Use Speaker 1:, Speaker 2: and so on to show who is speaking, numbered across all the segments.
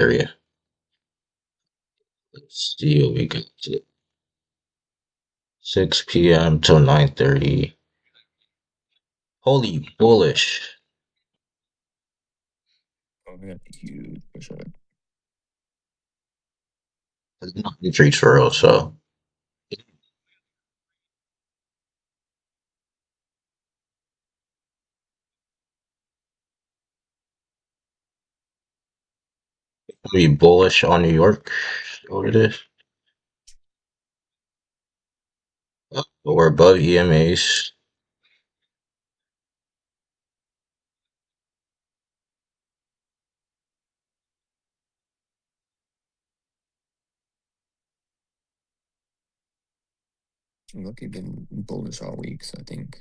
Speaker 1: area. Let's see what we got to 6 p.m. till 9:30. Holy bullish.
Speaker 2: Oh, we got a huge push up.
Speaker 1: It's not trades for real, so be bullish on New York. What it is? Oh, but we're above EMAs.
Speaker 2: Look, you've been bullish all week, so I think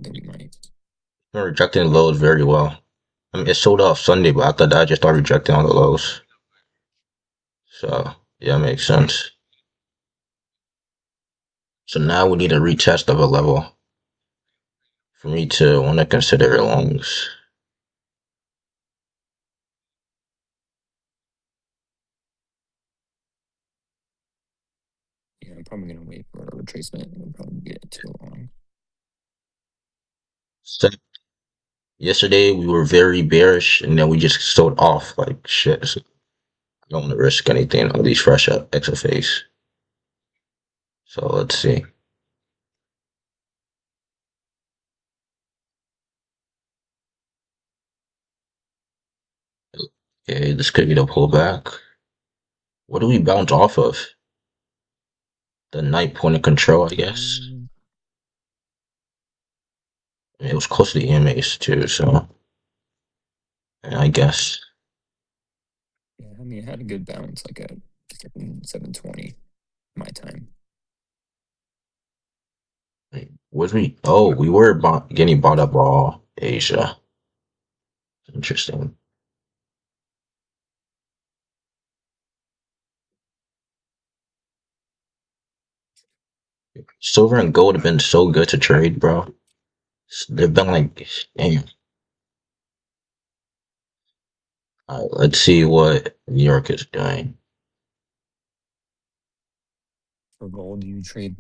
Speaker 2: we might.
Speaker 1: We're rejecting lows very well. I mean, it sold off Sunday, but after that, I just started rejecting on the lows. So yeah, makes sense. So now we need a retest of a level for me to want to consider longs.
Speaker 2: Yeah, I'm probably gonna wait for a retracement and we'll probably get too long.
Speaker 1: So yesterday we were very bearish, and then we just sold off like shit. So I don't want to risk anything on these fresh up XFAs. So let's see. Okay, this could be the pullback. What do we bounce off of? The night point of control, I guess.
Speaker 2: Mm,
Speaker 1: I mean, it was close to the EMAs too, so yeah, I guess.
Speaker 2: yeah, I mean, it had a good bounce, like at 7:20 my time.
Speaker 1: Wait, was we? Oh, we were getting bought up all Asia. Interesting. Silver and gold have been so good to trade, bro. They've been like, damn. All right, let's see what New York is doing.
Speaker 2: For gold, do you trade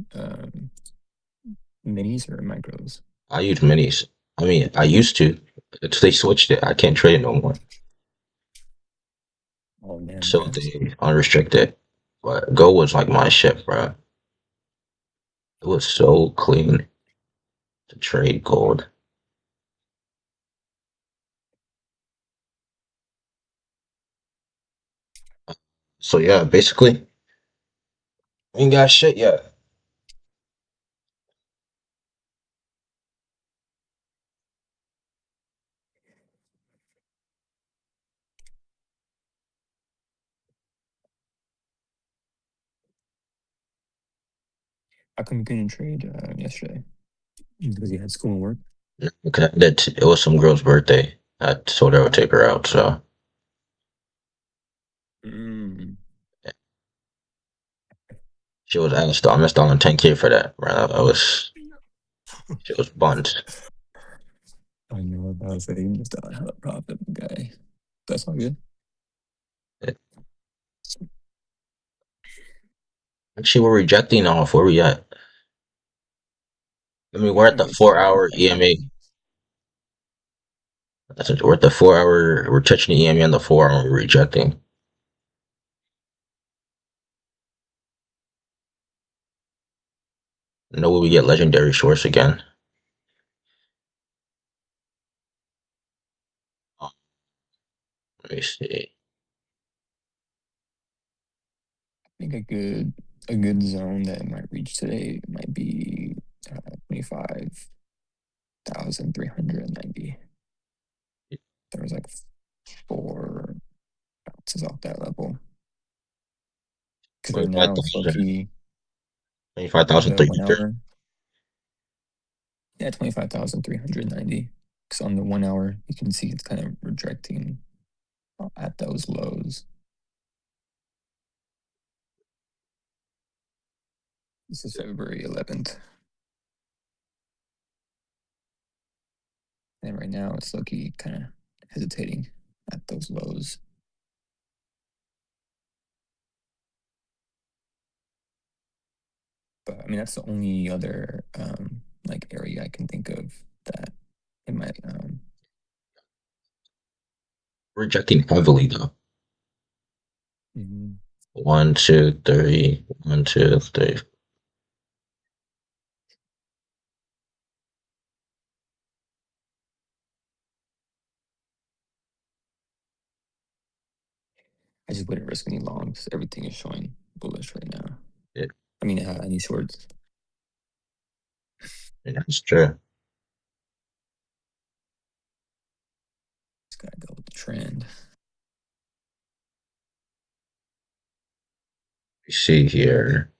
Speaker 2: minis or micros?
Speaker 1: I use minis. I mean, I used to. It's they switched it. I can't trade it no more.
Speaker 2: Oh man,
Speaker 1: So
Speaker 2: okay.
Speaker 1: they unrestricted. But gold was like my shit, bro. It was so clean to trade gold. So yeah, basically, we ain't got shit yet.
Speaker 2: How come you couldn't trade yesterday? Because you had school and work.
Speaker 1: Okay, it was some girl's birthday. I told her I would take her out, so
Speaker 2: Mm.
Speaker 1: she was asked. I missed out on 10K for that, bro. She was bunt.
Speaker 2: I know about it. You missed out on a profit, guy. That's all good.
Speaker 1: Actually, we're rejecting off. Where we at? I mean,
Speaker 2: We
Speaker 1: we're at
Speaker 2: can
Speaker 1: the
Speaker 2: get to
Speaker 1: 4 hour EMA.
Speaker 2: 5,000.
Speaker 1: We're at the 4 hour. We're touching the EMA on the 4 hour. We're rejecting. No way we get legendary shorts again. Oh, let me see.
Speaker 2: I think a good zone that it might reach today might be 25,390. There was like 4 bounces off that level. Because right
Speaker 1: Twenty-five
Speaker 2: now it's low
Speaker 1: thousand.
Speaker 2: key
Speaker 1: 25,000
Speaker 2: the
Speaker 1: three
Speaker 2: one
Speaker 1: hundred.
Speaker 2: hour. Yeah, 25,390. Because on the 1 hour, you can see it's kind of rejecting at those lows. This is February 11th. And right now it's low key kind of hesitating at those lows. But I mean, that's the only other like area I can think of that it might
Speaker 1: Rejecting heavily though.
Speaker 2: mhm.
Speaker 1: One, two, three. One, two, three.
Speaker 2: I just wouldn't risk any longs. Everything is showing bullish right now.
Speaker 1: Yeah,
Speaker 2: I mean, any shorts.
Speaker 1: and that's true.
Speaker 2: Just gotta go with the trend.
Speaker 1: You see here.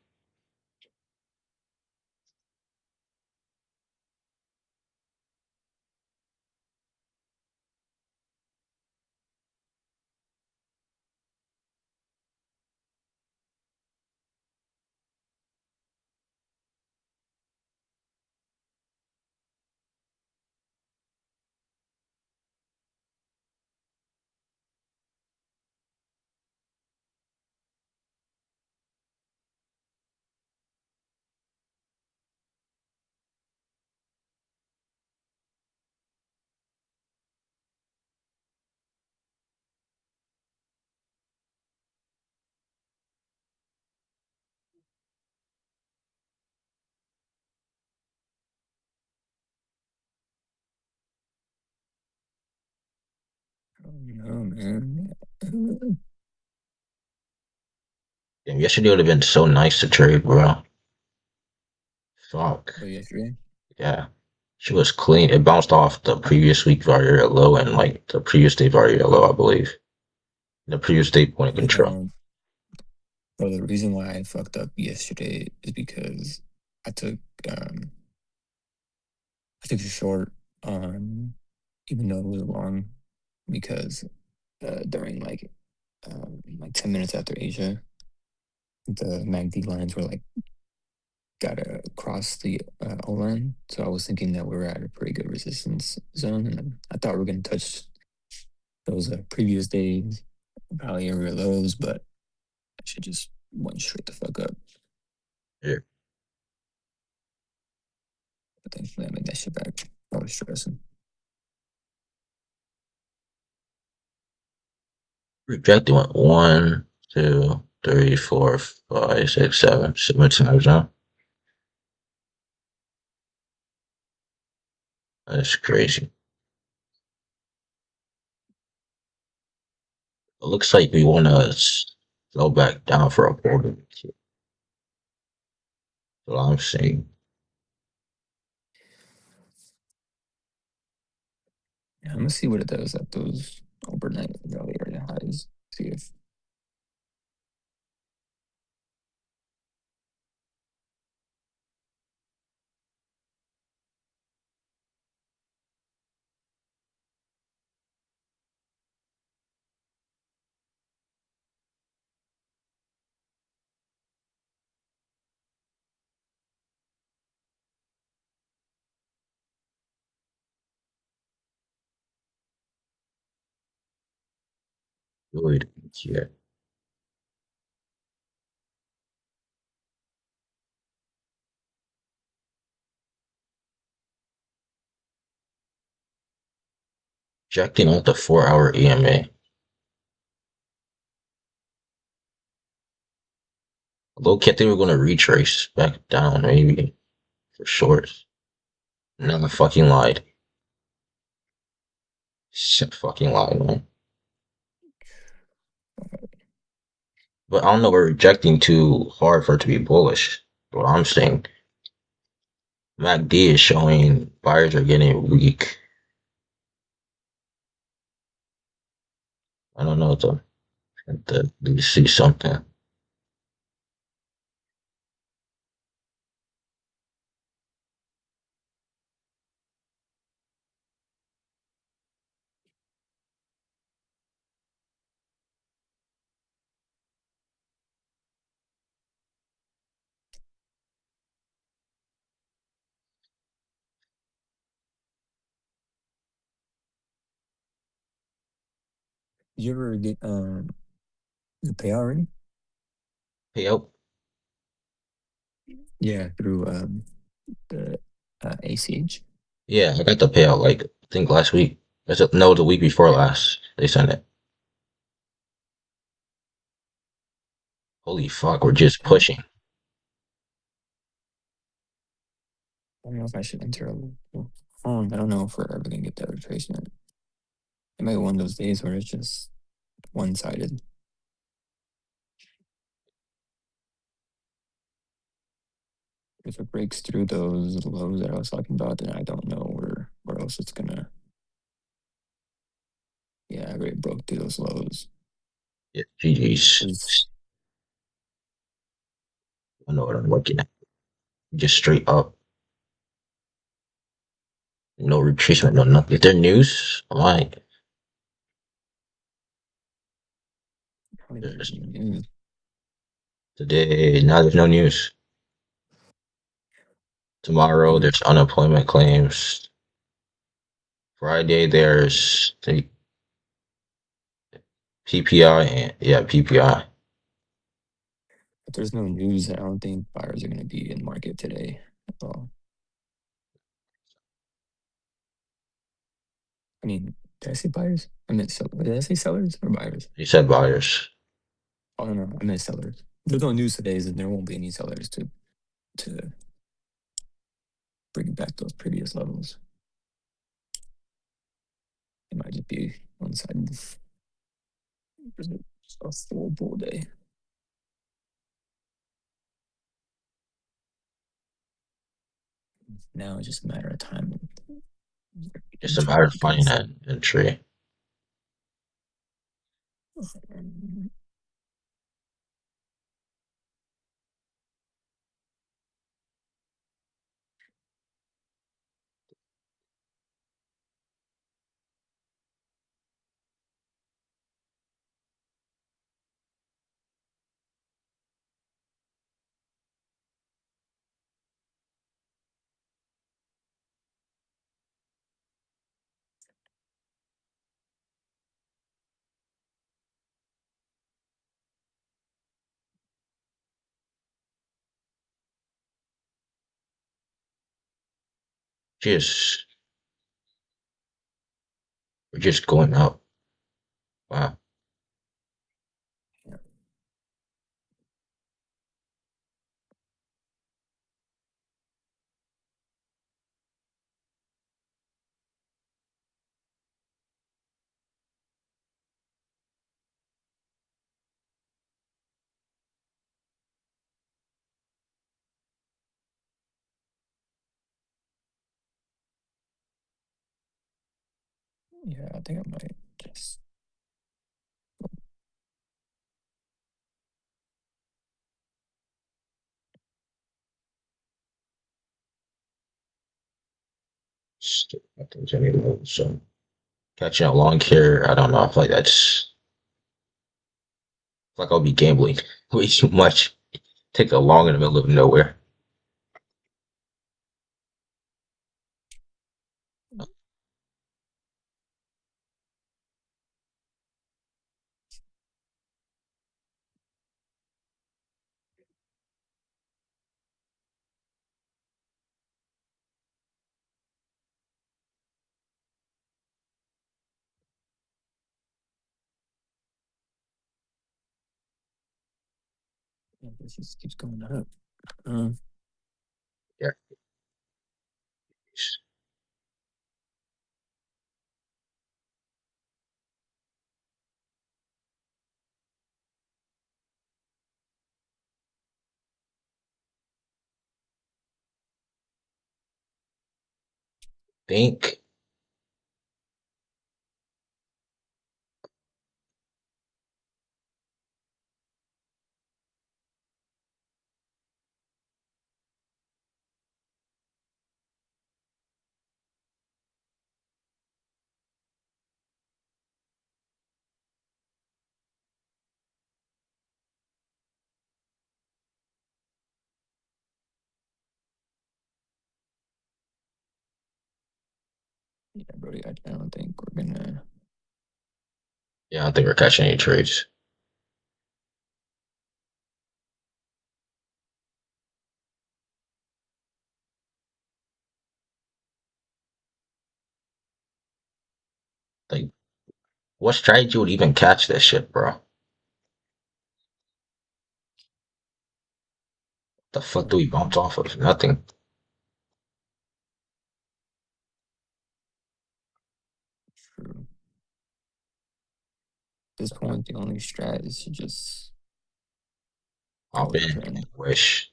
Speaker 2: Oh no, man.
Speaker 1: Damn, yesterday would have been so nice to trade, bro. Fuck.
Speaker 2: But yesterday,
Speaker 1: Yeah. She was clean. It bounced off the previous week Vario low and like the previous day Vario low, I believe. The previous day point of
Speaker 2: you
Speaker 1: control.
Speaker 2: know, bro, the reason why I fucked up yesterday is because I took um I took a short on, even though it was long, because during like 10 minutes after Asia, the MACD lines were like gotta cross the O-line. So I was thinking that we were at a pretty good resistance zone, and I thought we were gonna touch those previous days, probably area lows, but I should just went straight the fuck up.
Speaker 1: Yeah.
Speaker 2: But thankfully, I made that shit back. I was stressing.
Speaker 1: Rejected went one, two, three, four, five, six, seven. 7 times now. That's crazy. It looks like we want to slow back down for a quarter. That's what I'm saying.
Speaker 2: Yeah, I'm gonna see what it does at those overnight rally area highs. See if
Speaker 1: Good. Yeah. Rejecting out the 4 hour EMA. Low key, I think we're going to retrace back down, maybe, for shorts. No, I fucking lied. Shit, fucking lied, man. But I don't know, we're rejecting too hard for it to be bullish. What I'm saying, MACD is showing buyers are getting weak. I don't know, though. Let me see something.
Speaker 2: you ever get the payout already.
Speaker 1: Hey, yo,
Speaker 2: Yeah, through the ACH.
Speaker 1: Yeah, I got the payout like I think last week. No, the week before last. They sent it. Holy fuck, we're just
Speaker 2: Okay.
Speaker 1: pushing.
Speaker 2: I don't know if I should enter a I don't know if we're ever gonna get that retracement. It might be one of those days where it's just one sided. If it breaks through those lows that I was talking about, then I don't know where else it's gonna. Yeah, I already broke through those lows.
Speaker 1: Yeah, GG's.
Speaker 2: Cause
Speaker 1: I know what I'm looking at. Just straight up. No retracement, no nothing. If there news, I'm like,
Speaker 2: probably there's
Speaker 1: there's
Speaker 2: news.
Speaker 1: today, now there's no news. Tomorrow,
Speaker 2: Mm,
Speaker 1: there's unemployment claims. Friday, there's the PPI and yeah, PPI.
Speaker 2: If there's no news, I don't think buyers are gonna be in market today at all. I mean, did I say buyers? I meant did I say sellers or buyers?
Speaker 1: He said buyers.
Speaker 2: Oh no, I meant sellers. If there's no news today, then there won't be any sellers to bring back those previous levels. It might just be one sided. A full bull day. Now it's just a matter of time.
Speaker 1: Just a matter
Speaker 2: Entry
Speaker 1: of finding
Speaker 2: because
Speaker 1: that entry. Just we're just going up. Wow.
Speaker 2: yeah, yeah, I think I might just
Speaker 1: I think there's any lows. So catching a long here, I don't know. I feel like like I'll be gambling way too much. Take a long in the middle of nowhere.
Speaker 2: yeah, this just keeps going up. Um,
Speaker 1: Yeah. Think
Speaker 2: yeah, Brody, I don't think we're gonna.
Speaker 1: yeah, I don't think we're catching any trades. Like, what strategy would even catch this shit, bro? The fuck do we bounce off of? Nothing.
Speaker 2: True. At this point, the only strat is to just go
Speaker 1: Hop
Speaker 2: with the
Speaker 1: in.
Speaker 2: trend.
Speaker 1: Wish.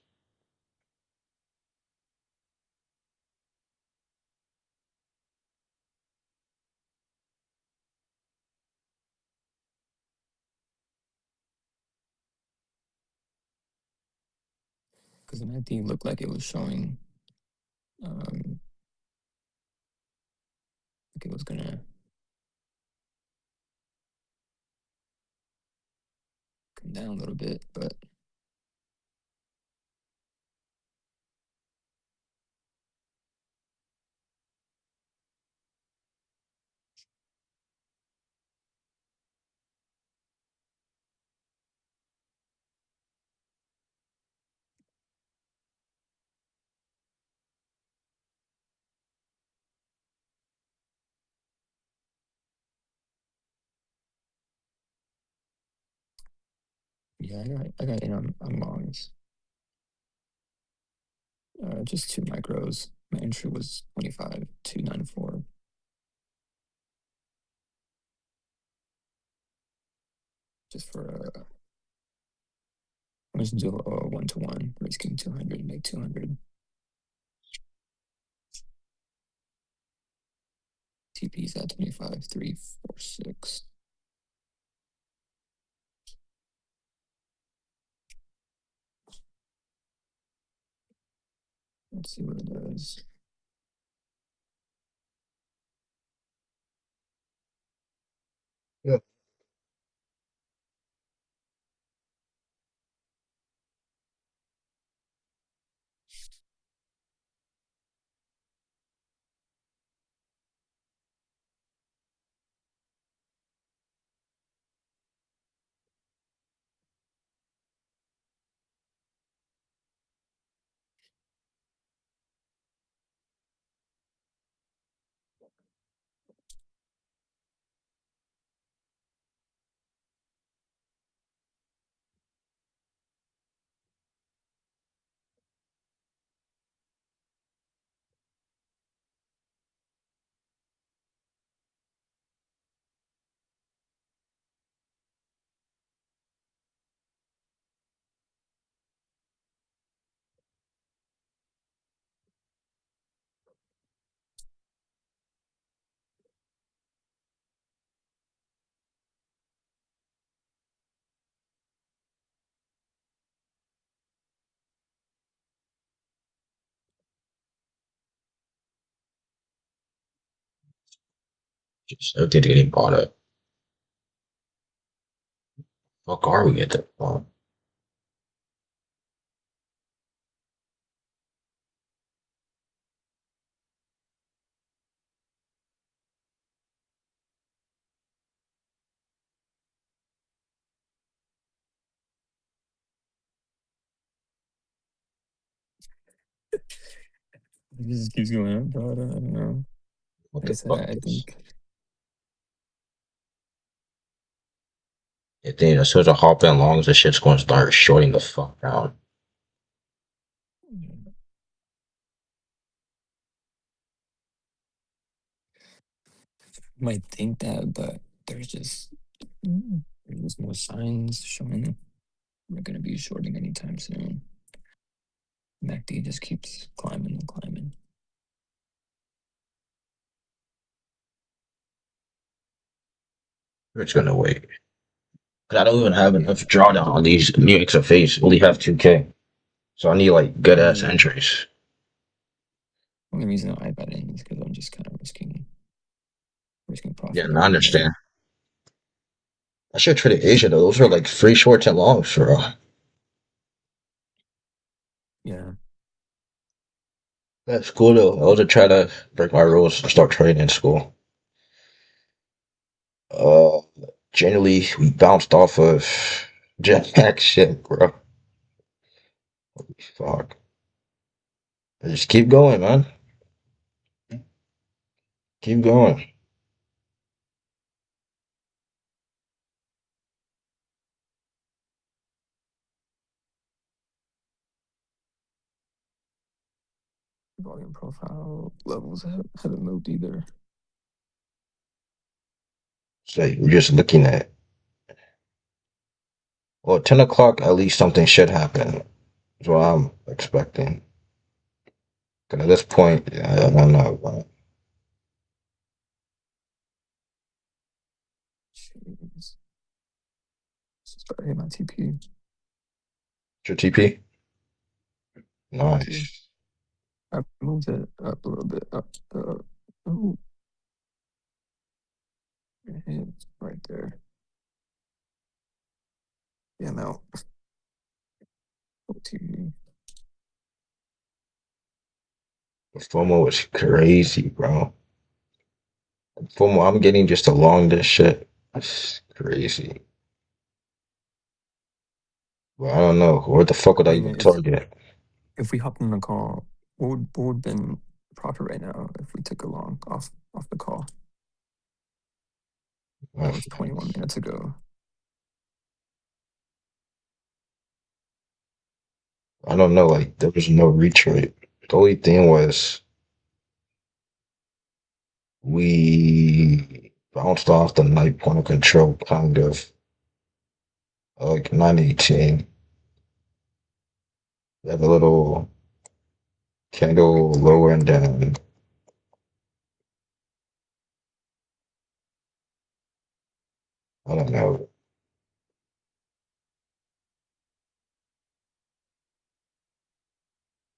Speaker 2: Because the MACD looked like it was showing, like it was gonna come down a little bit, but yeah, I got in on longs. Just two micros. My entry was 25,294. Just for I'm just do a 1-to-1, risking 200, make 200. TP's at 25,346. Let's see what it does.
Speaker 1: Yeah. Just everything getting bought up. Fuck are we at that point?
Speaker 2: It just keeps going up, but I don't know.
Speaker 1: What
Speaker 2: Like I
Speaker 1: the
Speaker 2: said,
Speaker 1: fuck
Speaker 2: I
Speaker 1: is?
Speaker 2: think
Speaker 1: I think as soon as I hop in longs, the shit's gonna start shorting the fuck down.
Speaker 2: you might think that, but there's just no signs showing we're gonna be shorting anytime soon. MACD just keeps climbing and climbing.
Speaker 1: We're just gonna wait. 'Cause I don't even have
Speaker 2: Yeah,
Speaker 1: enough drawdown on these new XFAs. Only have 2K. So I need like good ass
Speaker 2: only
Speaker 1: entries.
Speaker 2: only reason I got in is because I'm just kind of risking
Speaker 1: Yeah,
Speaker 2: profit
Speaker 1: and I
Speaker 2: here and there.
Speaker 1: understand. I should trade Asia though. Those are like free shorts and longs, bro.
Speaker 2: Yeah,
Speaker 1: That's cool though. I was to try to break my rules and start trading in school. Uh, generally we bounced off of jetpack shit, bro. Fuck. Just keep going, man. Keep going.
Speaker 2: volume profile levels haven't moved either.
Speaker 1: So we're just looking at, well, 10 o'clock, at least something should happen, is what I'm expecting. Because at this point, I don't know.
Speaker 2: Jeez. Start hitting my TP.
Speaker 1: Your TP?
Speaker 2: About to.
Speaker 1: Nice.
Speaker 2: I moved it up a little bit. Up. Oh, it's right there. Yeah, no. OTV.
Speaker 1: The FOMO is crazy, bro. FOMO, I'm getting just along this shit. It's crazy. Well, I don't know. Where the fuck would
Speaker 2: I
Speaker 1: I
Speaker 2: mean,
Speaker 1: even target?
Speaker 2: if we hopped on the call, what would been profit right now if we took a long off the call? That was 21 minutes ago.
Speaker 1: I don't know. Like, there was no retreat. The only thing was we bounced off the night point of control, kind of like 918. We have a little candle lower and down. I don't know.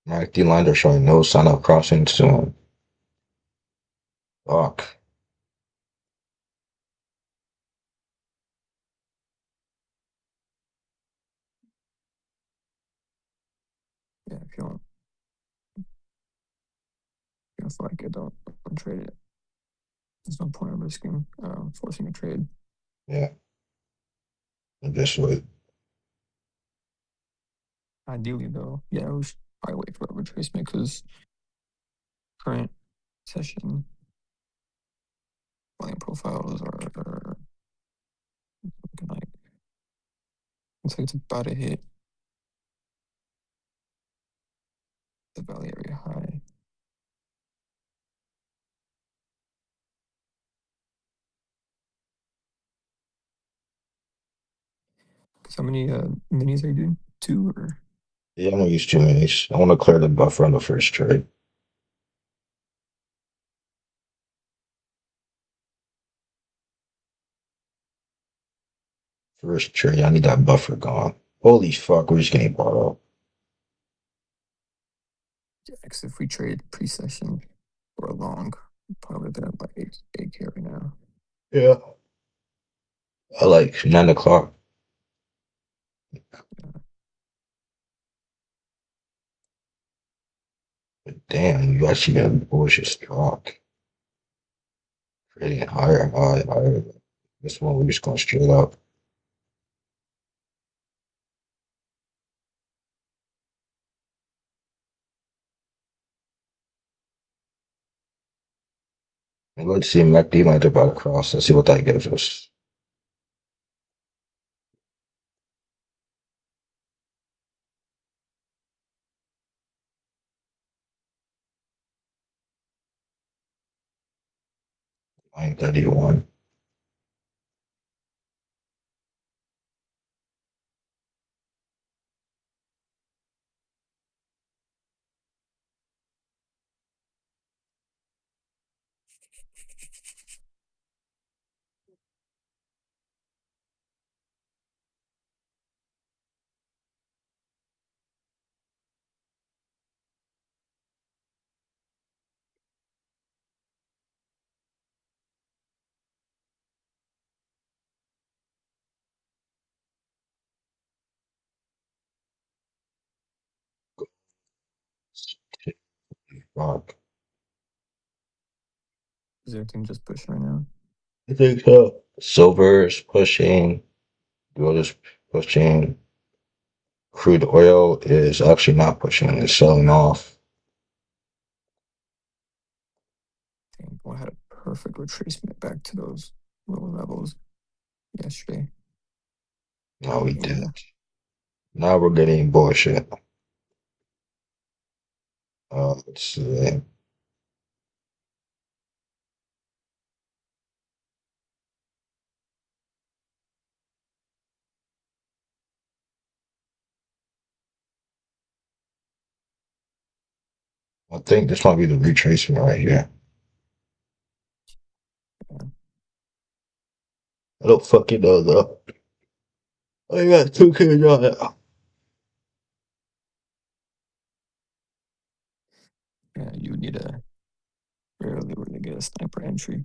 Speaker 1: My D lines are showing no sign of crossing soon. Fuck.
Speaker 2: Yeah, if you don't feel like it, don't trade it. There's no point in risking forcing a trade.
Speaker 1: Yeah. This way.
Speaker 2: Ideally, though, yeah, we should probably wait for a retracement because current session volume profiles are looking like looks like it's about to hit the Valley area high. Cause how many minis are you doing? Two or
Speaker 1: Yeah, I'm gonna use 2 minutes. I want to clear the buffer on the first trade. First trade, I need that buffer gone. Holy fuck, we're just getting bought up.
Speaker 2: yeah, cause if we trade pre-session or a long, probably looking at like 8K right now.
Speaker 1: Yeah. I like 9 o'clock.
Speaker 2: Yeah,
Speaker 1: But damn, you actually got a bullshit stock. Trading higher, higher, higher. This one we're just going straight up. And let's see MACD might about across. Let's see what that gives us. Line 31. Fuck.
Speaker 2: is everything just pushing right now?
Speaker 1: I think so. Silver is pushing. Gold is pushing. Crude oil is actually not pushing. It's selling off.
Speaker 2: Dang, I had a perfect retracement back to those lower levels yesterday.
Speaker 1: No, we did.
Speaker 2: Yeah,
Speaker 1: Now we're getting bullshit. Let's see. I think this might be the retracement right here. I don't fucking know though. I got 2K on it.
Speaker 2: Yeah, you would need a rarely where to get a sniper entry.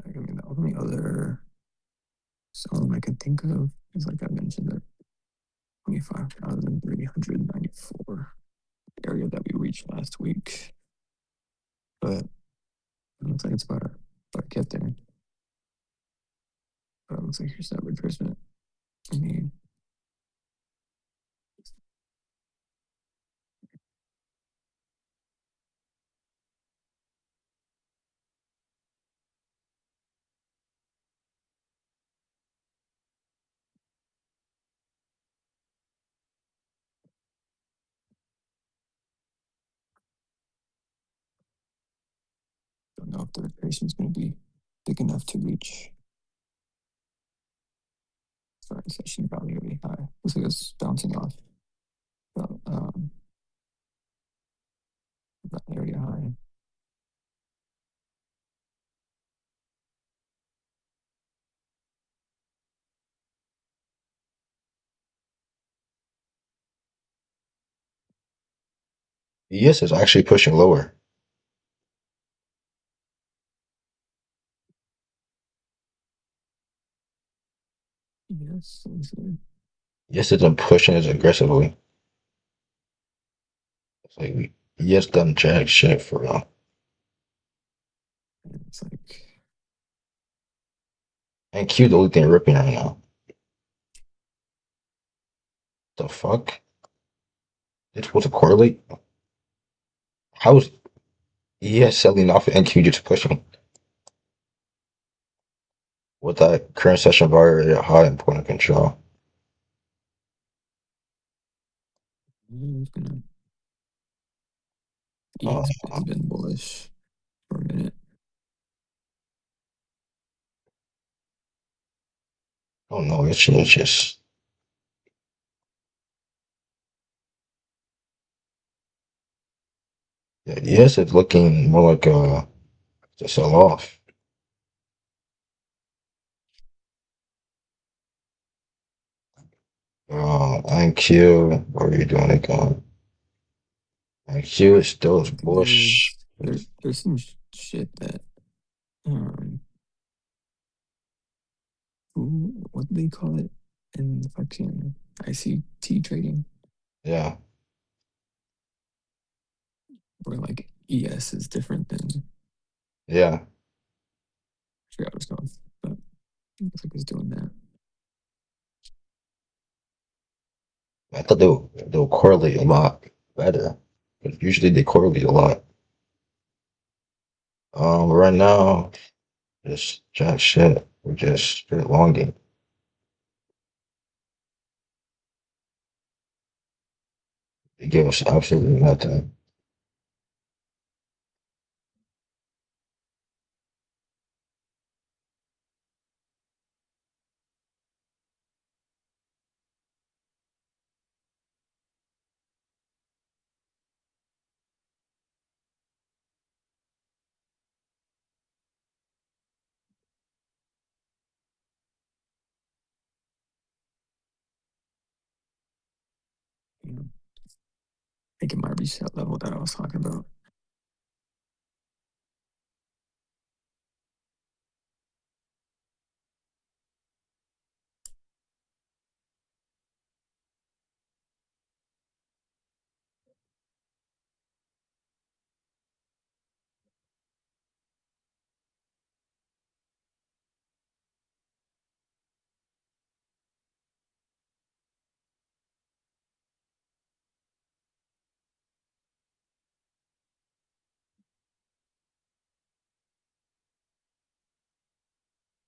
Speaker 2: I mean, the only other zone I can think of is like I mentioned that 25,394 area that we reached last week, but it looks like it's about to get there. But it looks like here's that retracement. I mean, don't know if the retracement's going to be big enough to reach starting session value really high. Looks like it's bouncing off about, that area high.
Speaker 1: Yes, it's actually pushing lower.
Speaker 2: Yes, let me see.
Speaker 1: Yes, it's been pushing as aggressively. It's like yes, done jack shit for real.
Speaker 2: And it's like,
Speaker 1: And Q the only thing ripping right now. The fuck? It's supposed to correlate? How is ES selling off and Q just pushing? With that current session value at high and point of control.
Speaker 2: it's gonna,
Speaker 1: Uh,
Speaker 2: it's been bullish for a minute.
Speaker 1: I don't know. It's just yeah, yes, it's looking more like to sell off. IQ, what are you doing again? IQ is still
Speaker 2: I think
Speaker 1: bullish.
Speaker 2: there's some shit that um what do they call it in fucking ICT trading
Speaker 1: Yeah,
Speaker 2: where like ES is different than
Speaker 1: yeah.
Speaker 2: I forgot what it's called, but it looks like it's doing that.
Speaker 1: I thought they'll correlate a lot better, but usually they correlate a lot. Right now, just jack shit. We're just straight longing. They give us absolutely nothing.
Speaker 2: You know, I think it might reach that level that I was talking about.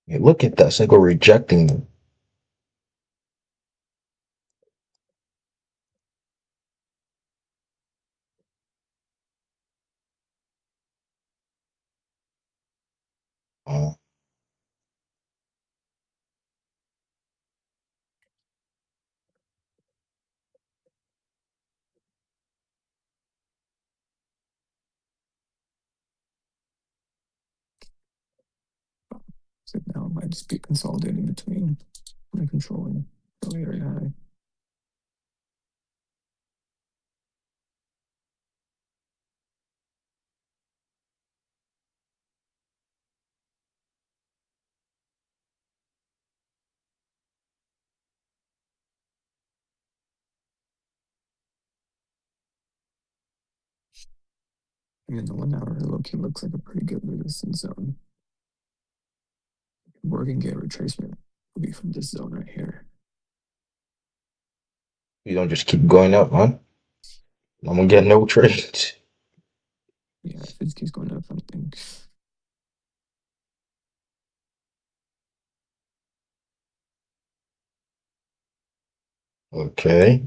Speaker 1: Hey, look at that single rejecting. Uh,
Speaker 2: So now it might just be consolidating between my control and belly area high. I mean, the 1 hour low-key looks like a pretty good resistance zone. Working gate retracement will be from this zone right here.
Speaker 1: you don't just keep going up, huh? I'm gonna get no trades.
Speaker 2: Yeah, if it keeps going up, I think.
Speaker 1: Okay,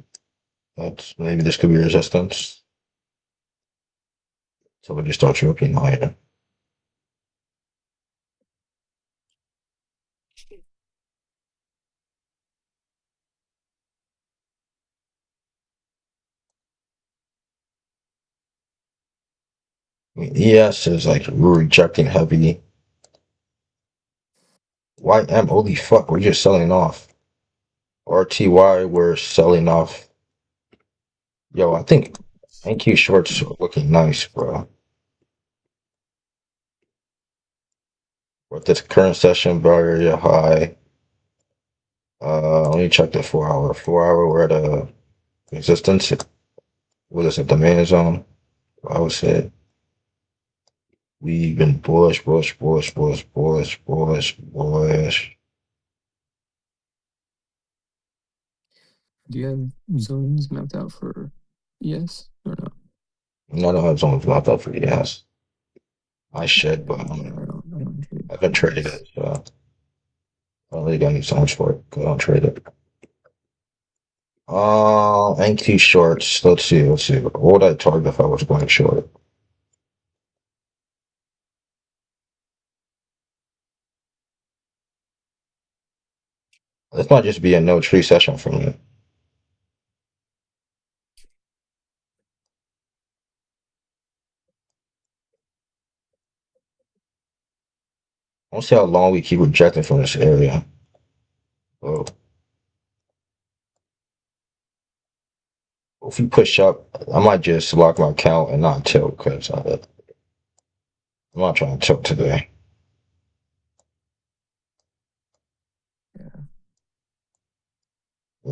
Speaker 1: that's maybe this could be resistance. So we just start looking higher. I mean, ES is like we're rejecting heavy. YM, holy fuck, we're just selling off. RTY, we're selling off. Yo, I think NQ shorts are looking nice, bro. With this current session barrier high. Let me check the 4 hour. 4 hour, we're at a resistance. What is it? Demand zone. I would say we've been bullish, bullish, bullish, bullish, bullish, bullish, bullish.
Speaker 2: Do you have zones mapped out for ES or no?
Speaker 1: None of our zones not up for yes. I should, but
Speaker 2: Yeah, I don't trade
Speaker 1: I haven't traded
Speaker 2: ES.
Speaker 1: it, so I don't really got any zones for it. 'Cause I don't trade it. NQ shorts. Let's see. Let's see. What would I target if I was going short? This might just be a no tree session for me. I want to see how long we keep rejecting from this area. Oh, if we push up, I might just lock my account and not tilt because I'm not trying to tilt today.
Speaker 2: Yeah,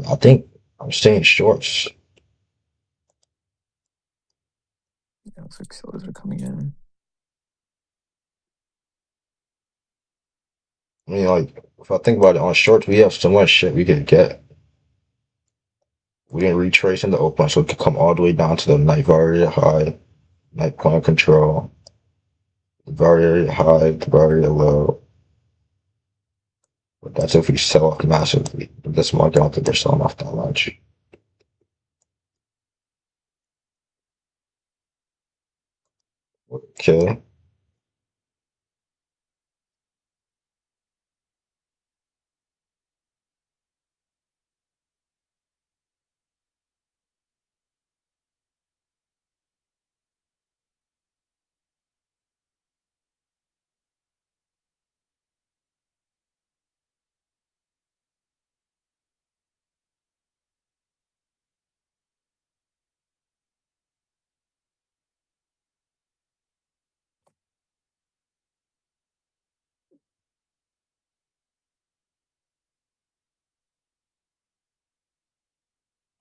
Speaker 1: I think I'm staying shorts.
Speaker 2: it looks like sellers are coming in.
Speaker 1: I mean, like, if I think about it, on shorts, we have so much shit we could get. We didn't retrace in the open, so we could come all the way down to the night area high, night point control, the area high, the area low. But that's if we sell off massively. But this market, I don't think they're selling off that much. Okay.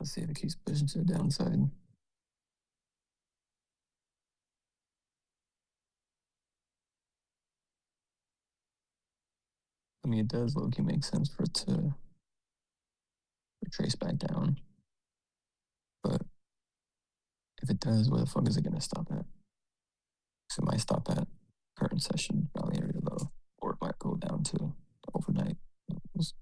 Speaker 2: Let's see if it keeps pushing to the downside. I mean, it does low-key make sense for it to retrace back down. But if it does, where the fuck is it going to stop at? So it might stop at current session, value area low, or it might go down to overnight levels.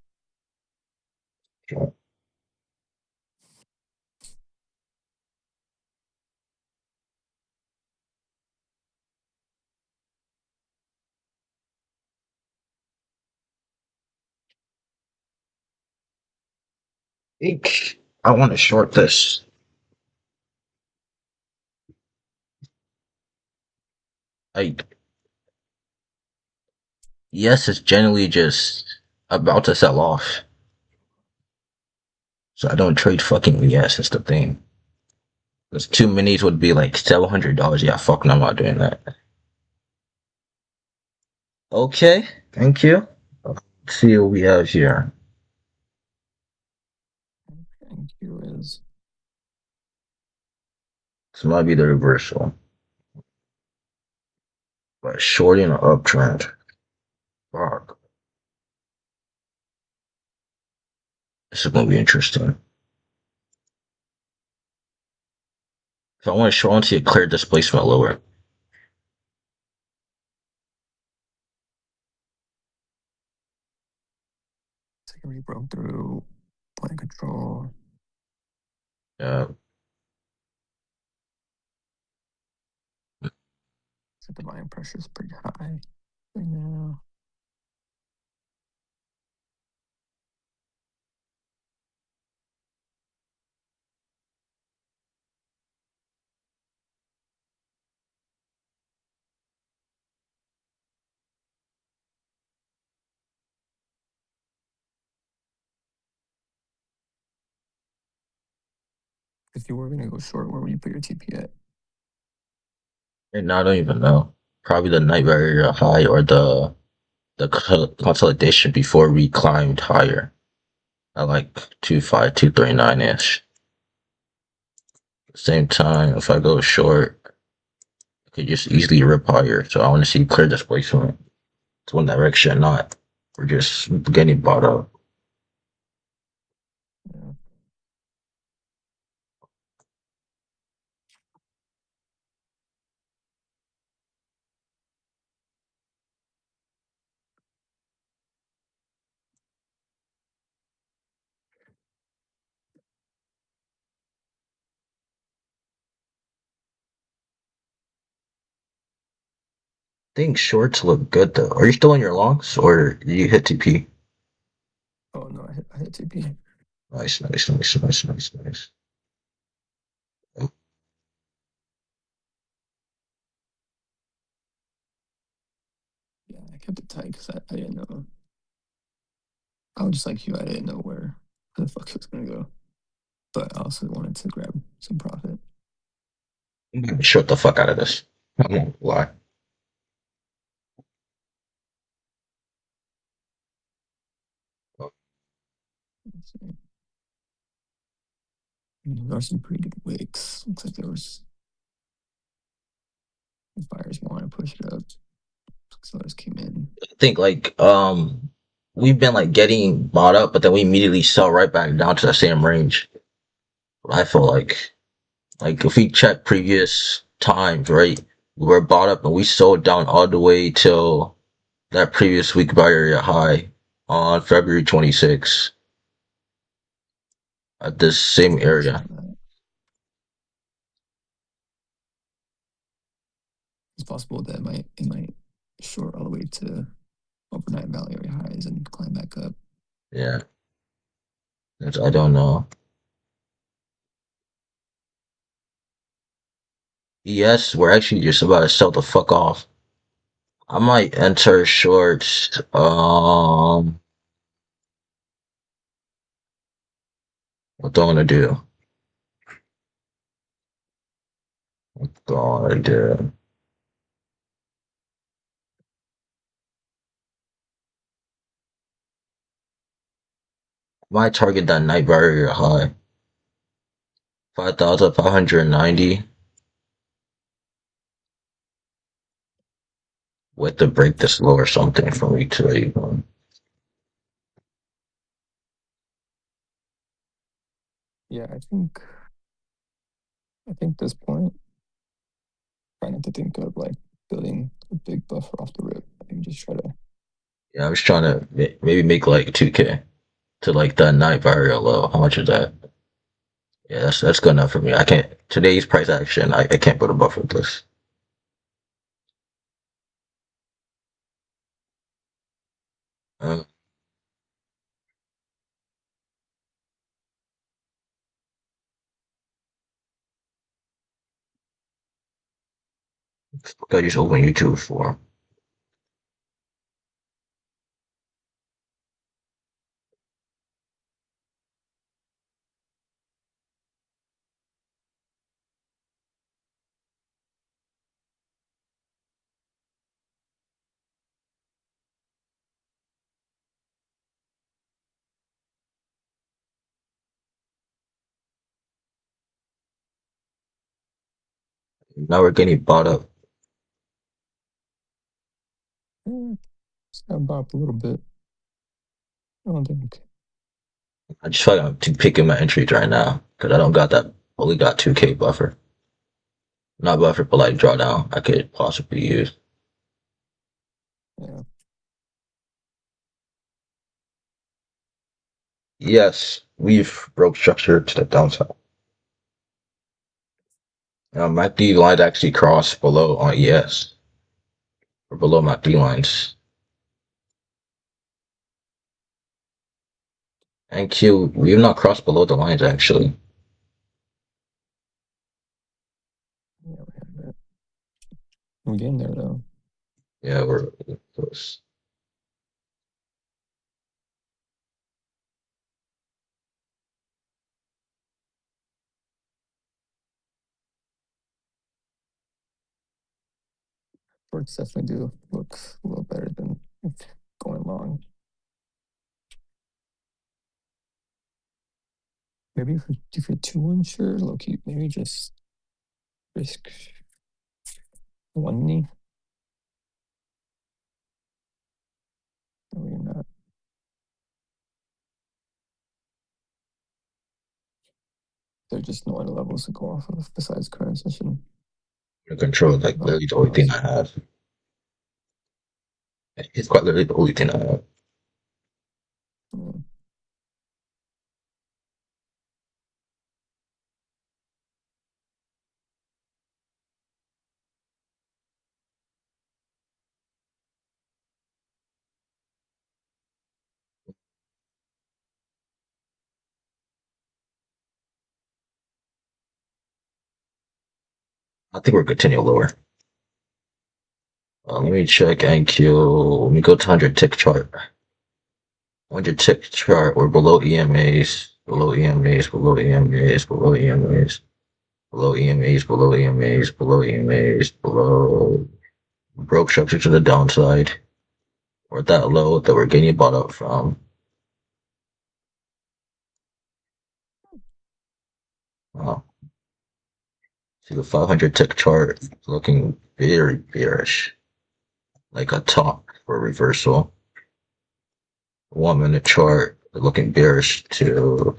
Speaker 1: Think I want to short this. Like, yes, it's generally just about to sell off. So I don't trade fucking yes, that's the thing. Because two minis would be like $700. Yeah, fuck no, I'm not doing that. Okay, thank you. Let's see what we have here.
Speaker 2: Thank you is
Speaker 1: This might be the reversal. But shorting an uptrend. Fuck. This is gonna be interesting. If I want to short, I want to see a clear displacement lower.
Speaker 2: second we broke through point control.
Speaker 1: Yeah,
Speaker 2: So the volume pressure is pretty high right now. If you were gonna go short, where would you put your TP at?
Speaker 1: and now I don't even know. Probably the night barrier high or the consolidation before we climbed higher. At like 25239 ish. Same time, if I go short, I could just easily rip higher. So I want to see clear displacement. It's one direction, not we're just getting bought up.
Speaker 2: Yeah.
Speaker 1: I think shorts look good though. Are you still in your longs or did you hit TP?
Speaker 2: Oh no, I hit TP.
Speaker 1: Nice, nice, nice, nice, nice, nice.
Speaker 2: Yeah, I kept it tight because I didn't know. I was just like you, I didn't know where the fuck it was gonna go. But I also wanted to grab some profit.
Speaker 1: I'm gonna short the fuck out of this. I won't lie.
Speaker 2: Let's see. There are some pretty good wicks. Looks like there was buyers want to push it up. Sellers came in.
Speaker 1: I think like we've been like getting bought up, but then we immediately sell right back down to the same range. I feel like if we check previous times, right, we were bought up and we sold down all the way till that previous week buy area high on February 26th at this same area.
Speaker 2: It's possible that it might short all the way to overnight value area highs and climb back up.
Speaker 1: Yeah, I don't know. Yes, we're actually just about to sell the fuck off. I might enter shorts. What do I want to do? What do I want to do? Might target that night barrier high. 5,590 with the break this low or something for me to even.
Speaker 2: Yeah, I think this point, try not to think of like building a big buffer off the rip. I think just try to
Speaker 1: Yeah, I was trying to maybe make like 2K to like that night very low. How much is that? Yeah, that's good enough for me. I can't today's price action. I can't put a buffer with this. Um, I just open YouTube for. Now we're getting bought up.
Speaker 2: It's got bop a little bit. I don't think.
Speaker 1: I just feel like I'm too picking my entries right now because I don't got that. Only got 2K buffer. Not buffer, but like drawdown. I could possibly use.
Speaker 2: Yeah.
Speaker 1: Yes, we've broke structure to the downside. My D line actually crossed below on ES or below my D lines. And Q, we've not crossed below the lines actually.
Speaker 2: Yeah, we have that. We're getting there though.
Speaker 1: Yeah, we're close.
Speaker 2: Shorts definitely do look a little better than going long. Maybe if you're too unsure, low key, maybe just risk one knee. No, you're not. There are just no other levels to go off of besides current session.
Speaker 1: The control is like
Speaker 2: No,
Speaker 1: literally the only thing
Speaker 2: else.
Speaker 1: I have. It's quite literally the only thing I have.
Speaker 2: Mm.
Speaker 1: I think we're continuing lower. Let me check NQ. Let me go to 100 tick chart. 100 tick chart. We're below EMAs. Below EMAs. Below EMAs. Below EMAs. Below EMAs. Below EMAs. Below EMAs. Below. Broke structure to the downside. We're at that low that we're getting bought up from. Uh, See the 500 tick chart looking very bearish, like a top for reversal. 1 minute chart looking bearish to.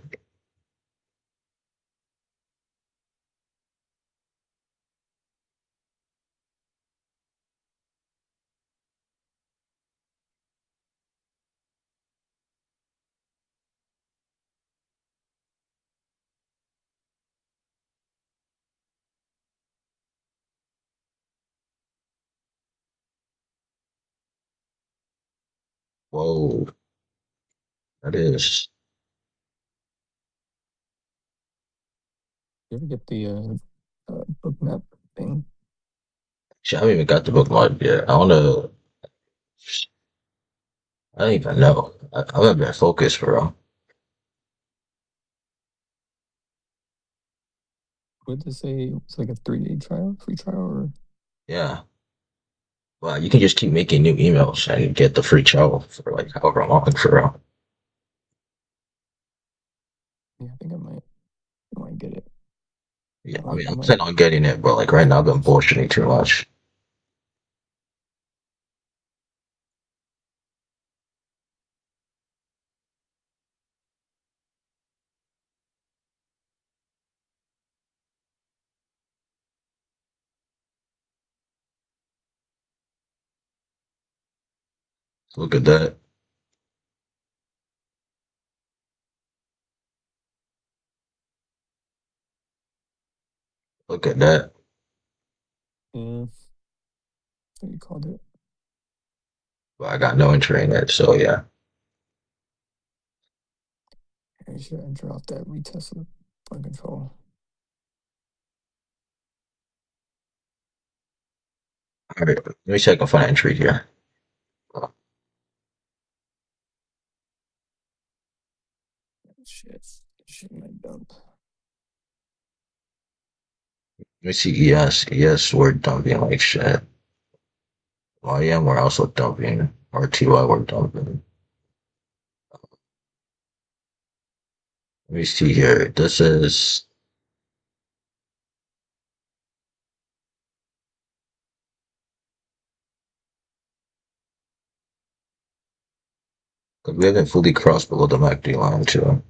Speaker 1: Whoa, that is.
Speaker 2: You ever get the book map thing?
Speaker 1: Shit, I haven't even got the bookmark yet. I wanna. I don't even know. I haven't been focused for real.
Speaker 2: What did it say? It's like a 3-day trial, free trial, or
Speaker 1: Yeah. Well, you can just keep making new emails and get the free trial for like however long for real.
Speaker 2: yeah, I think I might get it.
Speaker 1: Yeah,
Speaker 2: I
Speaker 1: I
Speaker 2: might,
Speaker 1: mean,
Speaker 2: I
Speaker 1: I'm
Speaker 2: might.
Speaker 1: planning on getting it, but like right now, I've been bullshitting too much. Look at that. Look at that.
Speaker 2: Yeah, so you called it.
Speaker 1: But I got no entry in it, so yeah.
Speaker 2: I should enter off that retest of point control.
Speaker 1: All right, let me check if I entry here. Let
Speaker 2: Shit. Shit might dump.
Speaker 1: me see ES. ES, we're dumping like shit. YM, we're also dumping. RTY, we're dumping. Let me see here. This is we haven't fully crossed below the MACD line too.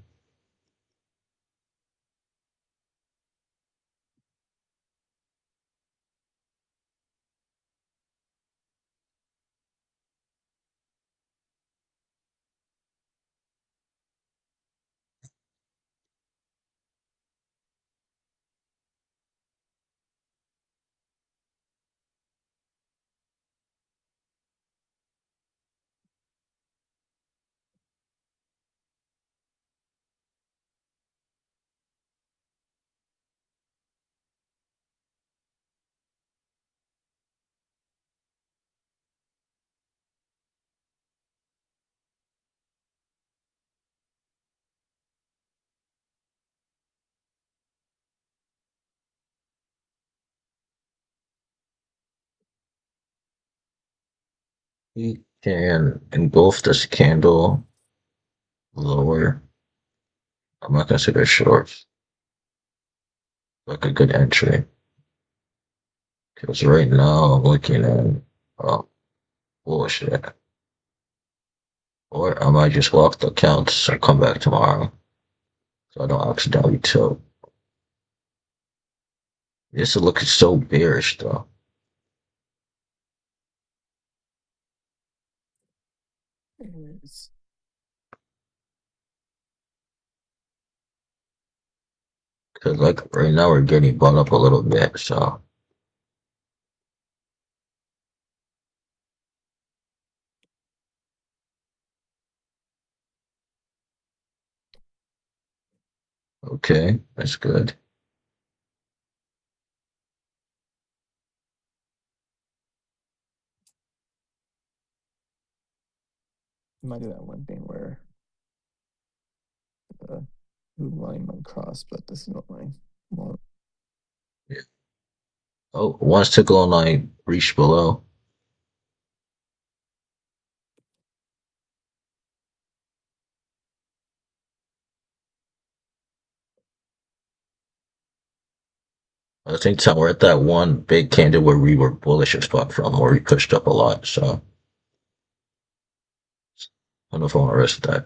Speaker 1: We can engulf this candle lower. I'm not consider short, like a good entry. Because right now I'm looking at bullshit. Or I might just lock the accounts and come back tomorrow so I don't accidentally tilt. This is looking so bearish though.
Speaker 2: Anyways,
Speaker 1: Cause like right now we're getting bought up a little bit, so okay, that's good.
Speaker 2: you might do that one thing where the blue line might cross, but the signal line won't.
Speaker 1: Yeah. Oh, once tickle line reach below. I think time we're at that one big candle where we were bullish as fuck from, where we pushed up a lot. So I don't know if I want to risk that.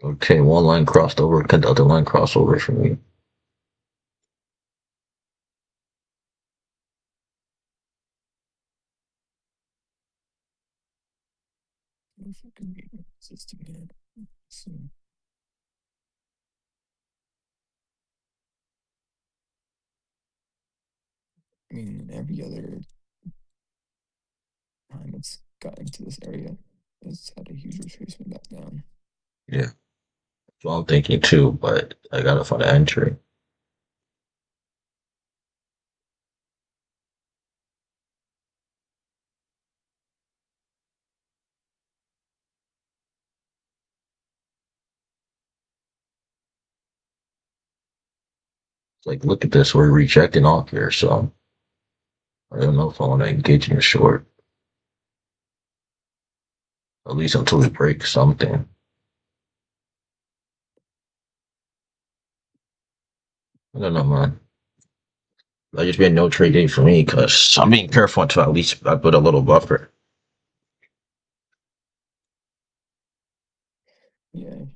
Speaker 1: Okay, one line crossed over. Can the other line cross over for me?
Speaker 2: If it can be resisting it. So, I mean, every other time it's got into this area, it's had a huge retracement back down.
Speaker 1: Yeah, that's what I'm thinking too, but I gotta find an entry. Like, look at this, we're rejecting off here, so I don't know if I want to engage in a short, at least until we break something. I don't know, man. That just been no trade day for me because I'm being careful until at least I put a little buffer.
Speaker 2: Yeah,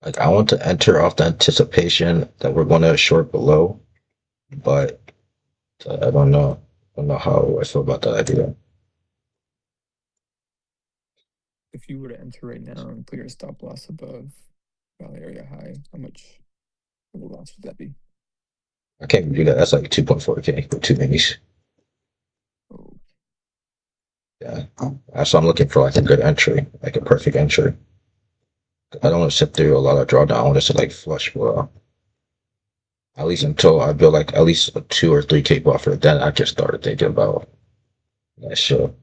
Speaker 1: Like I want to enter off the anticipation that we're going to short below, but I don't know. I don't know how I feel about that idea.
Speaker 2: If you were to enter right now and put your stop loss above value area high, how much of a loss would that be?
Speaker 1: I can't do that. That's like 2.4K for two minis.
Speaker 2: Oh,
Speaker 1: Yeah. That's what I'm looking for, like a good entry, like a perfect entry. I don't want to sit through a lot of drawdown. I want to like flush well. At least until I build like at least a 2 or 3K buffer. Then I just started thinking about that shit.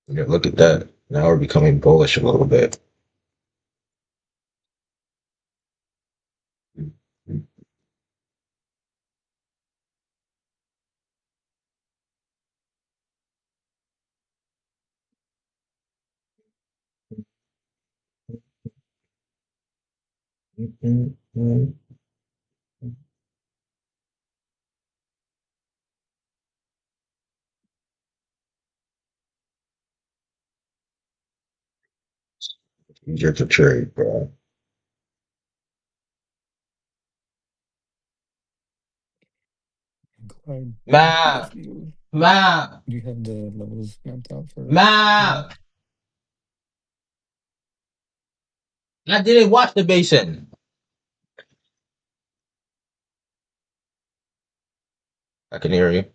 Speaker 1: Yeah, look at that. Now we're becoming bullish a little bit. Easier to trade, bro.
Speaker 2: Clyde,
Speaker 1: Ma, ma,
Speaker 2: do you have the levels mapped out for gold?
Speaker 1: ma. I didn't wash the basin. I can hear you.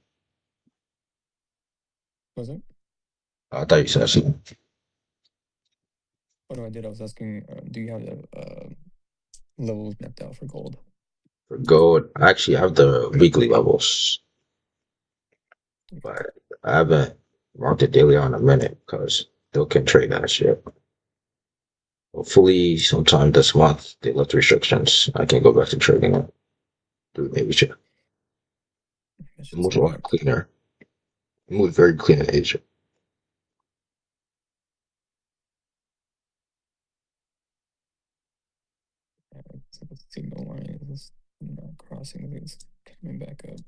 Speaker 2: Was it?
Speaker 1: I thought you said something.
Speaker 2: Oh no, I did. I was asking, do you have the levels mapped out for gold?
Speaker 1: For gold, I actually have the weekly levels,
Speaker 2: Okay.
Speaker 1: but I haven't marked it daily on a minute because still can trade that shit. Hopefully, sometime this month they lift restrictions. I can go back to trading it. Maybe should
Speaker 2: That should
Speaker 1: move a
Speaker 2: sort
Speaker 1: lot
Speaker 2: out.
Speaker 1: cleaner. Move very clean in Asia.
Speaker 2: So the signal line is not crossing. It's coming back up.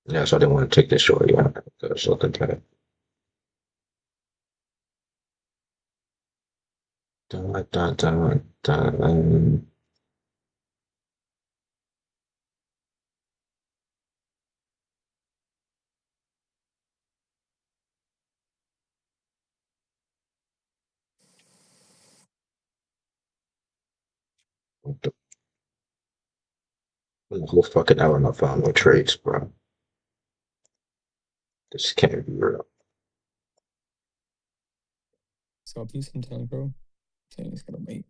Speaker 1: Yeah, so I didn't want to take this short yet. Because looking at it. Dun, dun, dun, dun. The whole fucking hour and I found no trades, bro. This can't be real.
Speaker 2: So I'll be some time, bro. Saying it's gonna wait.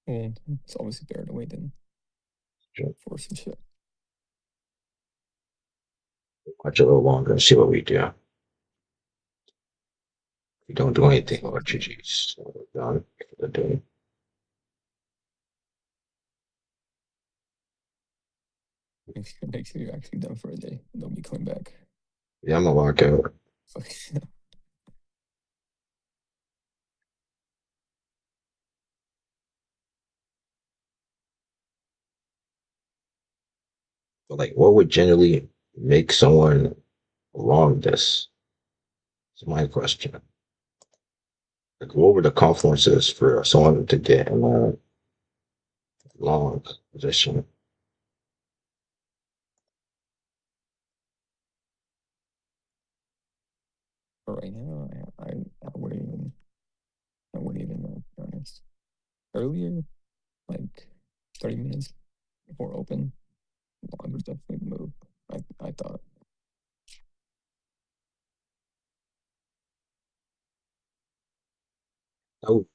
Speaker 2: Well, it's obviously better to wait than force and shit.
Speaker 1: Watch a little longer and see what we do. We don't do
Speaker 2: Yeah,
Speaker 1: anything
Speaker 2: so
Speaker 1: about
Speaker 2: after
Speaker 1: GG's. So we're done for the day.
Speaker 2: make sure you're actually done for a day. Don't be coming back.
Speaker 1: Yeah, I'm gonna lock out.
Speaker 2: Fuck.
Speaker 1: But like, what would generally make someone wrong this? Is my question. Like, what were the confluences for someone to get in a long position?
Speaker 2: But right now, I wouldn't even know, to be honest. Earlier, like 30 minutes before open, I would definitely move. I thought.
Speaker 1: I would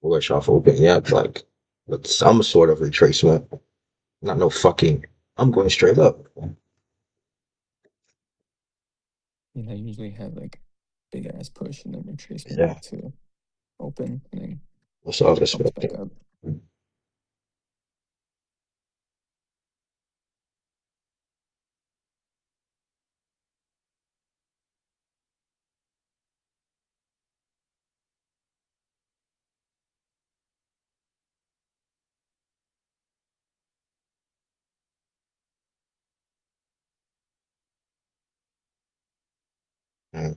Speaker 1: bullish off open, yeah, like with some sort of retracement. Not no fucking. I'm going straight up.
Speaker 2: I usually have like big ass push and then retracement
Speaker 1: Yeah,
Speaker 2: back to open and then
Speaker 1: that's what I was
Speaker 2: comes back
Speaker 1: expecting.
Speaker 2: up.
Speaker 1: Mm,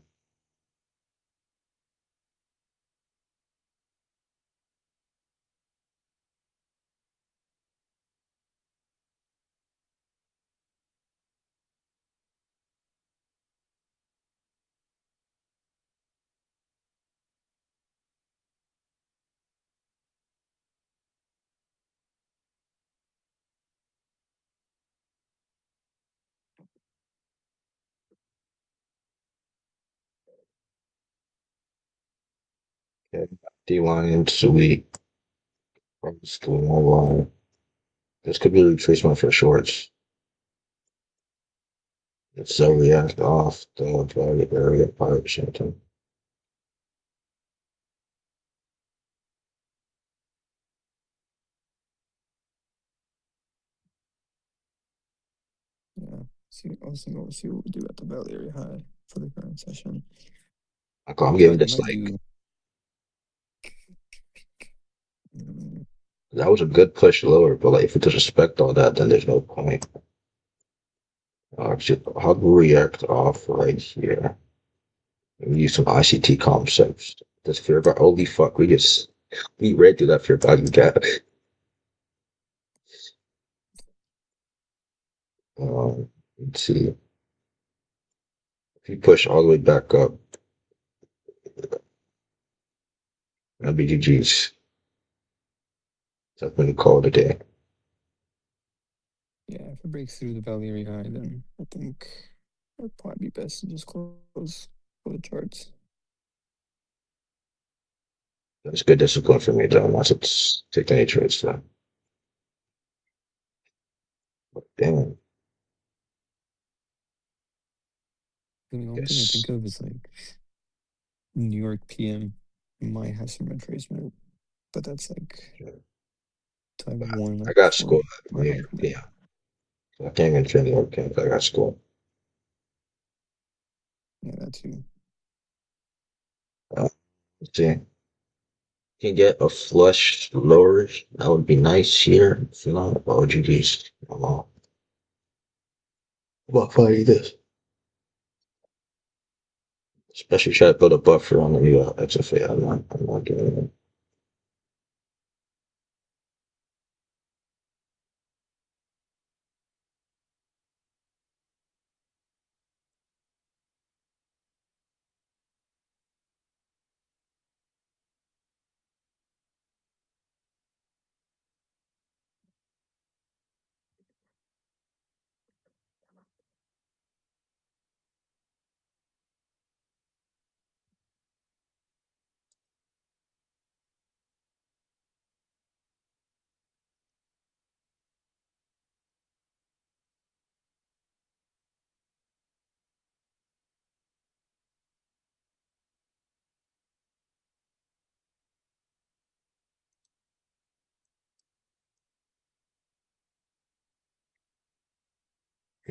Speaker 1: yeah. D line, sweet. Probably still more line. This could be a retracement for shorts. It's so react off the value area part something.
Speaker 2: Yeah. See, I was thinking, we'll see what we do at the Valley area high for the current session.
Speaker 1: Like, I'm
Speaker 2: I feel
Speaker 1: giving
Speaker 2: like we
Speaker 1: this
Speaker 2: might
Speaker 1: like
Speaker 2: do. mm,
Speaker 1: that was a good push lower, but like if we disrespect all that, then there's no point. Actually, how do we react off right here? We use some ICT concepts. This fear about holy fuck, we read through that fear value gap. Let's see. If you push all the way back up, that'd be GG's. That's when you call it a day.
Speaker 2: Yeah, if it breaks through the Valley area high, then I think it'd probably be best to just close for the charts.
Speaker 1: That's good discipline for me, though, not to take any trades, though. But damn,
Speaker 2: I mean, the only thing I think
Speaker 1: yes.
Speaker 2: of is like New York PM might have some retracement, but that's like type one
Speaker 1: I
Speaker 2: up
Speaker 1: got
Speaker 2: before
Speaker 1: school at
Speaker 2: more
Speaker 1: New York,
Speaker 2: likely.
Speaker 1: yeah. I can't even train New York games. I got school.
Speaker 2: Yeah, that too.
Speaker 1: Let's see. Can get a flush lower. That would be nice here. If you know, oh, GG's. I'm not fighting this. Especially try to build a buffer on the XFA. I'm not doing it.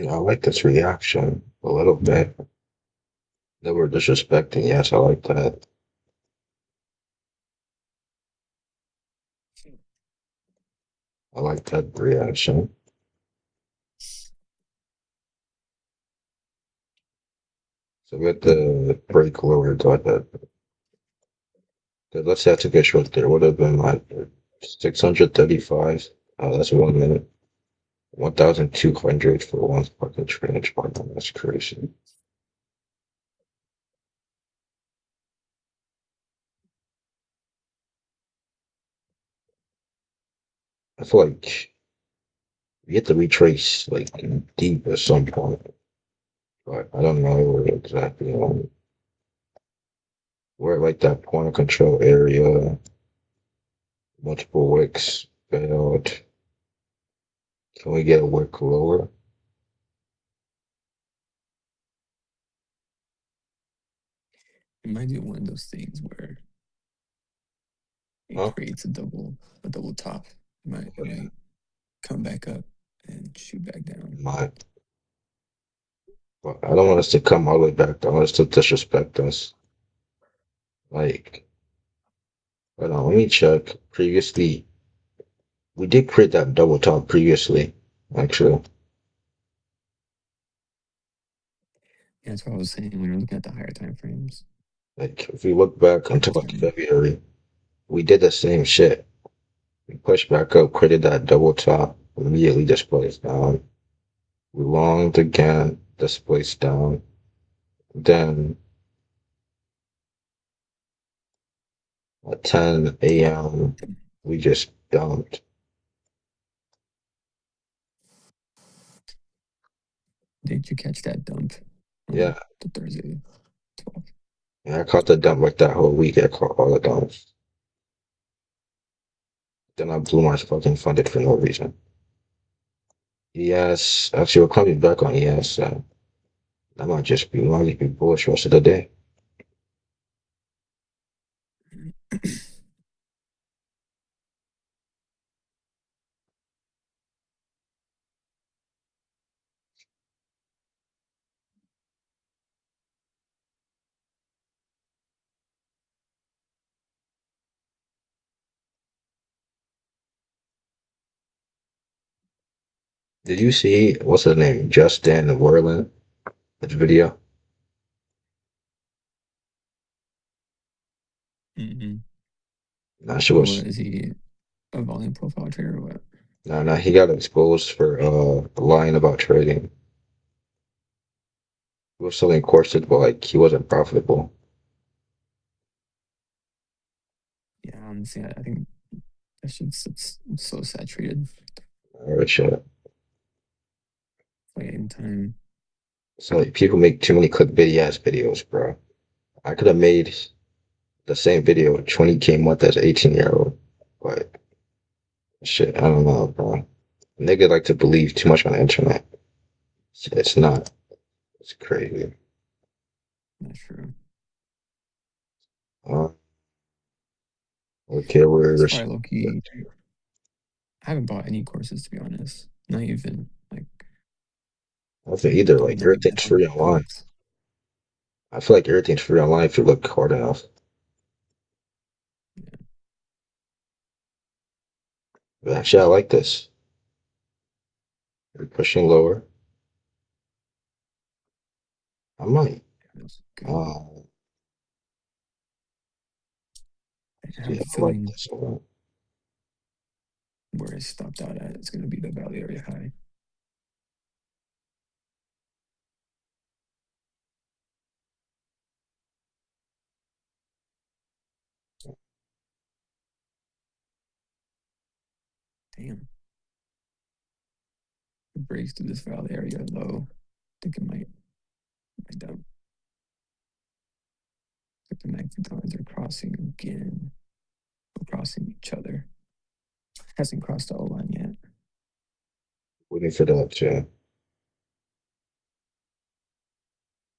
Speaker 1: I like this reaction a little bit. That we're disrespecting. Yes, I like that. I like that reaction. So we had the break lower got that. Let's say I took a short there. Would have been like 635. That's 1 minute. 1,200 for one fucking trade. That's crazy. I feel like we have to retrace like deep at some point, but I don't know where exactly. We're like that point of control area, multiple wicks failed. Can we get a wick lower?
Speaker 2: It might be one of those things where it
Speaker 1: Huh?
Speaker 2: creates a double top. It might come back up and shoot back down.
Speaker 1: My, but I don't want us to come all the way back. I want us to disrespect us. Like, hold on, let me check. Previously, we did create that double top previously, actually.
Speaker 2: Yeah, that's what I was saying when you're looking at the higher time frames.
Speaker 1: Like if we look back
Speaker 2: I
Speaker 1: until
Speaker 2: think
Speaker 1: like
Speaker 2: I'm
Speaker 1: February, we did the same shit. We pushed back up, created that double top, immediately displaced down. We longed again, displaced down. Then at 10 a.m., we just dumped.
Speaker 2: Did you catch that dump on
Speaker 1: Yeah,
Speaker 2: the Thursday 12th?
Speaker 1: yeah, I caught the dump like that whole week. I caught all the dumps. Then I blew my fucking funded for no reason. Yes, actually, we're coming back on ES. So that might just be bullish rest of the day. Did you see what's his name? Justin Werlin, his video?
Speaker 2: Mm-hmm.
Speaker 1: Nah, she
Speaker 2: Oh, what
Speaker 1: was
Speaker 2: is he? A volume profile trader or what?
Speaker 1: nah, he got exposed for lying about trading. He was selling courses, but like he wasn't profitable.
Speaker 2: Yeah, honestly, I think that shit's it's so saturated.
Speaker 1: Or shit.
Speaker 2: Like in time.
Speaker 1: So like, people make too many clickbaity ass videos, bro. I could have made the same video with 20K month as an 18-year-old, but shit, I don't know, bro. Nigga like to believe too much on the internet. It's not. It's crazy.
Speaker 2: Not true.
Speaker 1: Uh, okay,
Speaker 2: It's
Speaker 1: we're
Speaker 2: probably low key. I haven't bought any courses to be honest. Not even like
Speaker 1: I think either
Speaker 2: probably
Speaker 1: like
Speaker 2: not even
Speaker 1: everything's
Speaker 2: at all
Speaker 1: free online.
Speaker 2: coins.
Speaker 1: I feel like everything's free online if you look hard enough.
Speaker 2: Yeah,
Speaker 1: But actually, I like this. We're pushing lower. I might.
Speaker 2: that's good.
Speaker 1: Uh,
Speaker 2: I have
Speaker 1: yeah,
Speaker 2: a
Speaker 1: I like
Speaker 2: feeling
Speaker 1: this a lot.
Speaker 2: where it stopped out at, it's gonna be the Valley area high. Damn. It breaks through this Valley area low. I think it might dump. But the MACD lines are crossing again. We're crossing each other. Hasn't crossed the O line yet.
Speaker 1: Waiting for that too.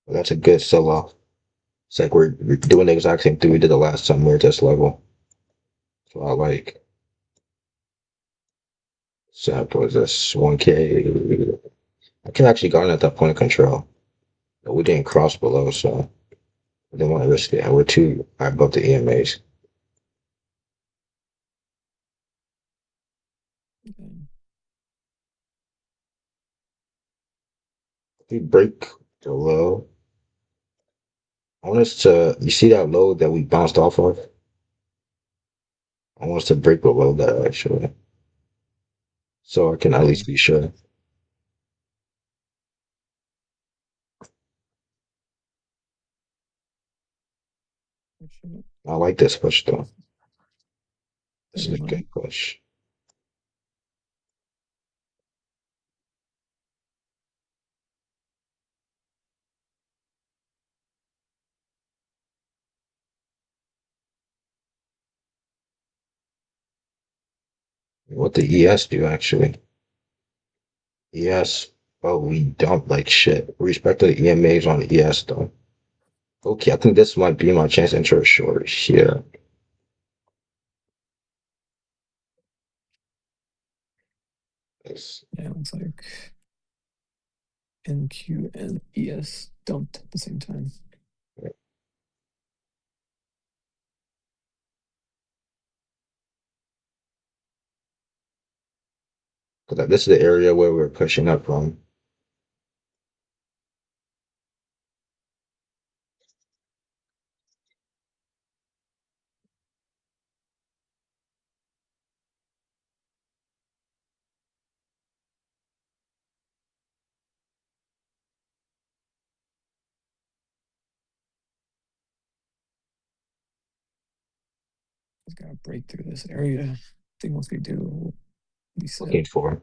Speaker 1: But that's a good sell off. It's like we're doing the exact same thing we did the last time we were at this level. So I like. So was this 1K? I can actually got in at that point of control. But we didn't cross below, so I didn't want to risk it. And we're too high above the EMAs.
Speaker 2: Okay.
Speaker 1: If we break the low, I want us to, you see that low that we bounced off of? I want us to break below that actually. So I can at
Speaker 2: Okay.
Speaker 1: least be sure. I like this push though. This
Speaker 2: That
Speaker 1: is a
Speaker 2: you might.
Speaker 1: good push. What the ES do actually? ES, oh, we dumped like shit. Respect to the EMAs on the ES though. Okay, I think this might be my chance to enter a short here. It's-
Speaker 2: Yeah, it looks like NQ and ES dumped at the same time.
Speaker 1: This is the area where we're pushing up from.
Speaker 2: Just gotta break through this area. I think once we do, we'll be set.
Speaker 1: Looking for.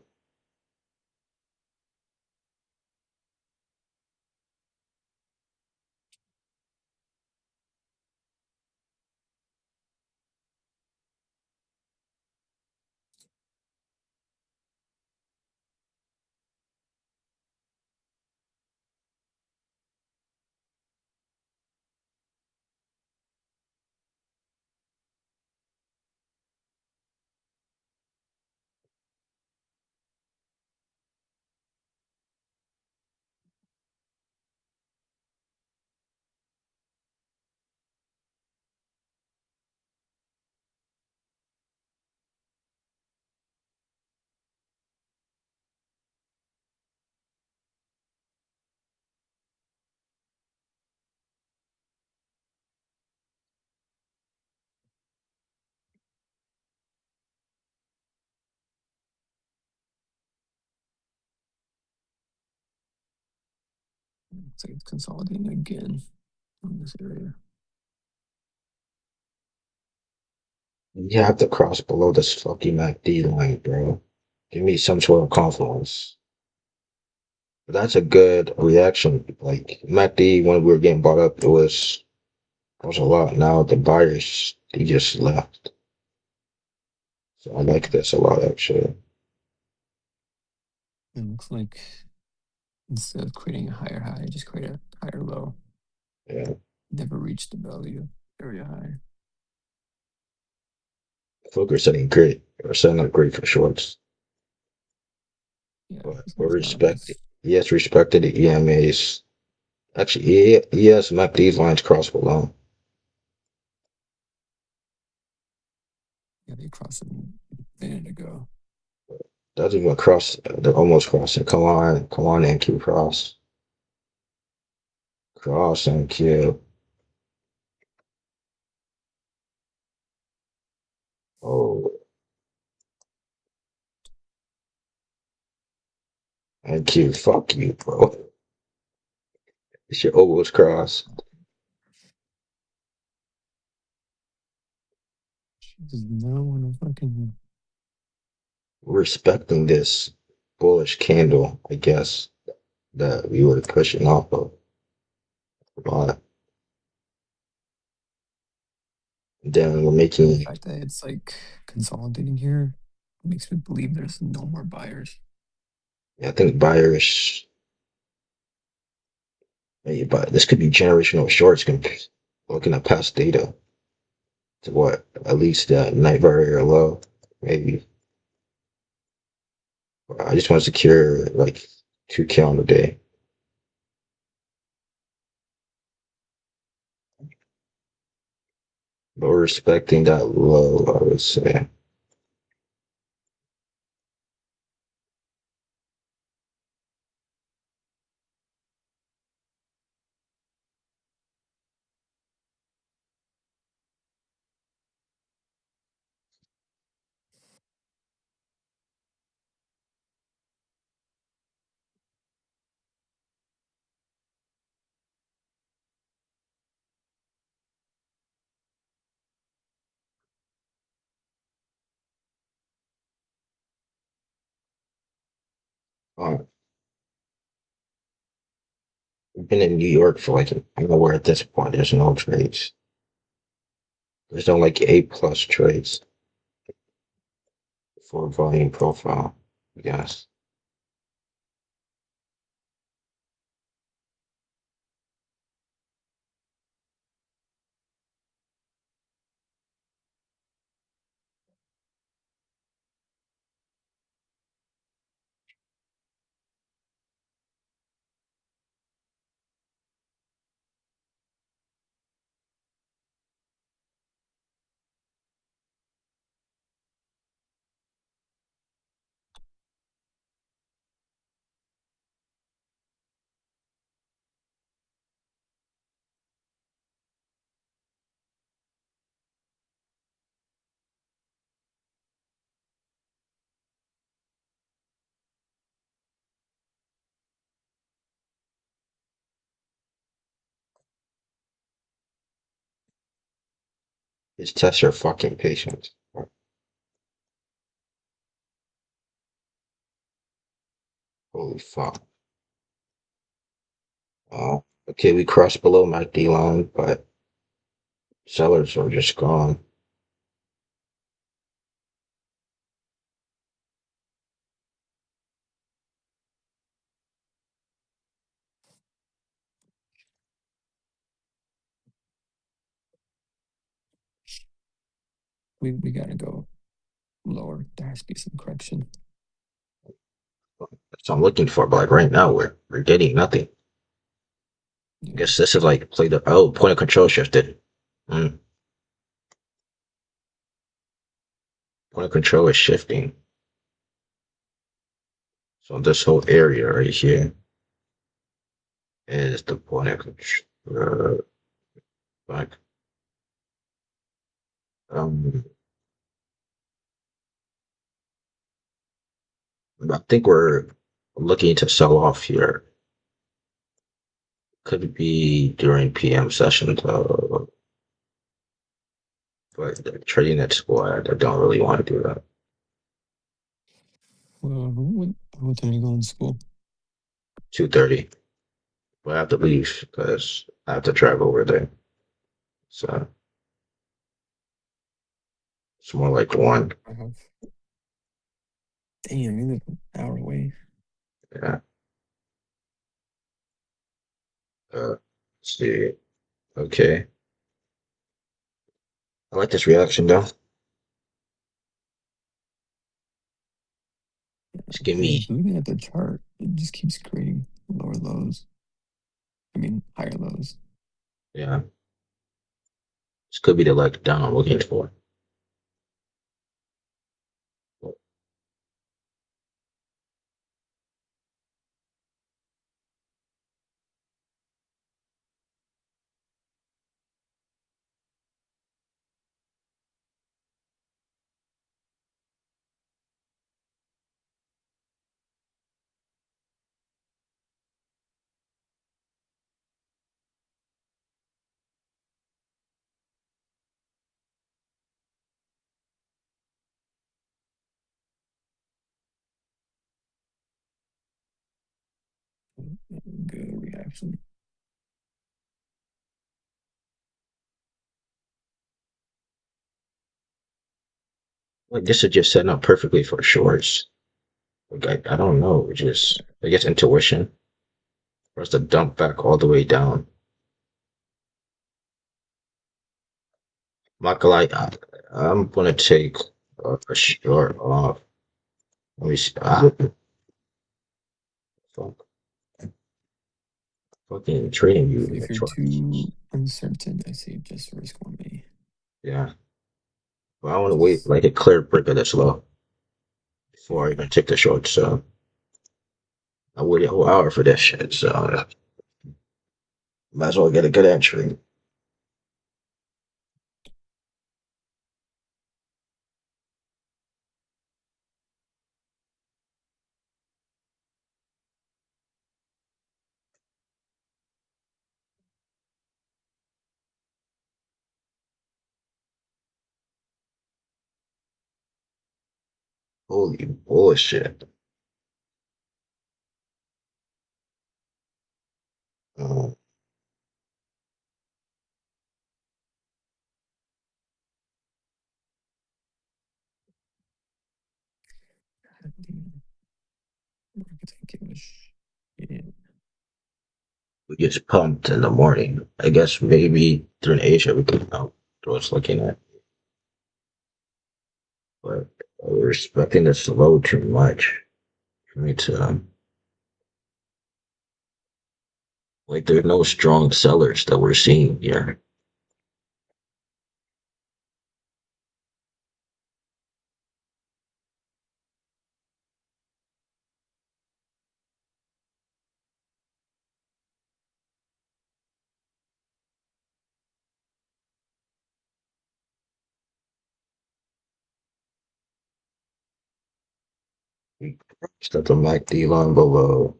Speaker 2: Looks like it's consolidating again on this area.
Speaker 1: You have to cross below this fucking MACD line, bro. Give me some sort of confluence. That's a good reaction. Like MACD, when we were getting bought up, it was a lot. Now the buyers, they just left. So I like this a lot, actually.
Speaker 2: It looks like instead of creating a higher high, just create a higher low.
Speaker 1: Yeah.
Speaker 2: Never reached the value area high.
Speaker 1: I feel like we're setting great. We're setting up great for shorts.
Speaker 2: Yeah,
Speaker 1: But
Speaker 2: as long
Speaker 1: we're
Speaker 2: as none of
Speaker 1: respecting.
Speaker 2: this.
Speaker 1: He has respected the EMAs. Actually, he has mapped these lines cross below.
Speaker 2: Yeah, they crossed it a minute ago.
Speaker 1: Doesn't even cross. They're almost crossing. Come on, NQ cross. Cross NQ. Oh, NQ. Fuck you, bro. It's your almost cross.
Speaker 2: She does not want to fucking.
Speaker 1: Respecting this bullish candle, I guess, that we were pushing off of. But then we're
Speaker 2: And the
Speaker 1: making,
Speaker 2: fact that it's like consolidating here makes me believe there's no more buyers.
Speaker 1: I think buyers, but this could be generational shorts. Looking at past data to what at least that night barrier low, maybe. I just want to secure like 2K on the day, but we're respecting that low, I would say. Uh, We've been in New York for like, I don't know where at this point there's no trades. There's no like A+ trades for volume profile, I guess. Just test your fucking patience. Holy fuck. Okay, we crossed below my D line, but sellers are just gone.
Speaker 2: We gotta go lower. There has to be some correction.
Speaker 1: That's what I'm looking for, but like right now we're getting nothing. I
Speaker 2: Yeah.
Speaker 1: guess this is like play the point of control shifted. Mm, point of control is shifting. So this whole area right here is the point of control. Like, um, I think we're looking to sell off here. Could be during PM sessions, but trading at school, I don't really want to do that.
Speaker 2: Well, what time you go in school?
Speaker 1: 2:30, but I have to leave because I have to drive over there. So it's more like one.
Speaker 2: I have. Damn, you live an hour away.
Speaker 1: Yeah. Let's see. Okay. I like this reaction though. Just give
Speaker 2: Yeah,
Speaker 1: me,
Speaker 2: just looking at the chart, it just keeps creating lower lows. I mean, higher lows.
Speaker 1: yeah. This could be the like down I'm looking for.
Speaker 2: Good reaction.
Speaker 1: Like this is just setting up perfectly for shorts. Like I don't know. It just I guess intuition for us to dump back all the way down. Not gonna lie, I'm gonna take a short off. Let me see. Fuck, fucking trading you
Speaker 2: If you're
Speaker 1: electronics.
Speaker 2: too uncertain, I say just risk 1A.
Speaker 1: Yeah, but I want to wait
Speaker 2: Just
Speaker 1: like a clear break of this low before I
Speaker 2: yeah.
Speaker 1: even take the short. So I waited a whole hour for this shit. So might as well get a good entry. Holy bullshit. Uh,
Speaker 2: Market give a shit.
Speaker 1: we just pumped in the morning. I guess maybe during Asia we could know what it's looking at. But we're respecting this low too much for me to like there's no strong sellers that we're seeing here. We at the MACD line below.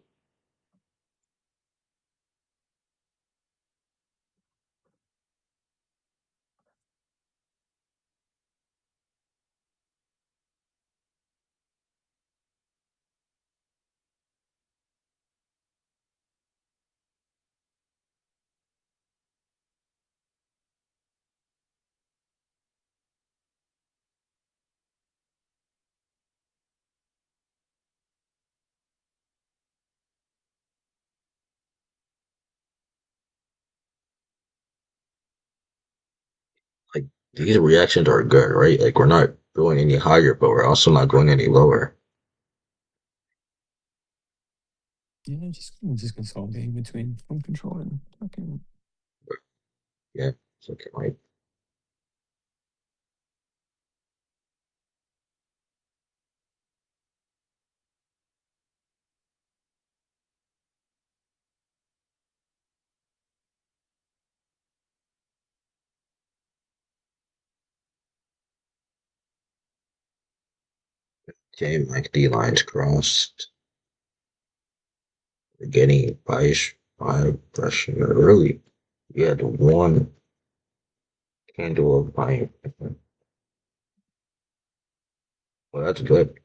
Speaker 1: These reactions are good, right? Like we're not going any higher, but we're also not going any lower.
Speaker 2: Yeah, just consolidating between home control and fucking.
Speaker 1: Yeah, it's okay, right? Okay, MACD lines crossed. We're getting buy pressure early. We had one candle of buying. Well, that's good.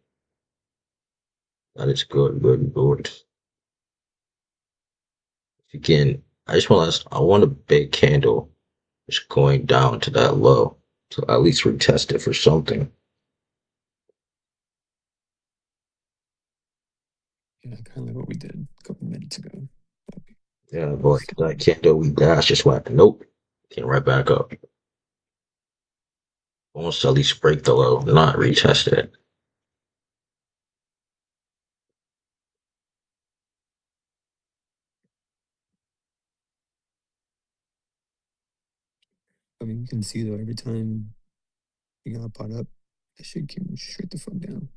Speaker 1: That is good, good, good. If you can, I just want to, I want a big candle just going down to that low to at least retest it for something.
Speaker 2: Yeah, kind of like what we did a couple minutes ago.
Speaker 1: Yeah, but
Speaker 2: Just
Speaker 1: like that candle we dashed just went, nope, came right back up. Almost at least break the low, not retest it.
Speaker 2: I mean, you can see though every time you got pot up, that shit came straight the fuck down.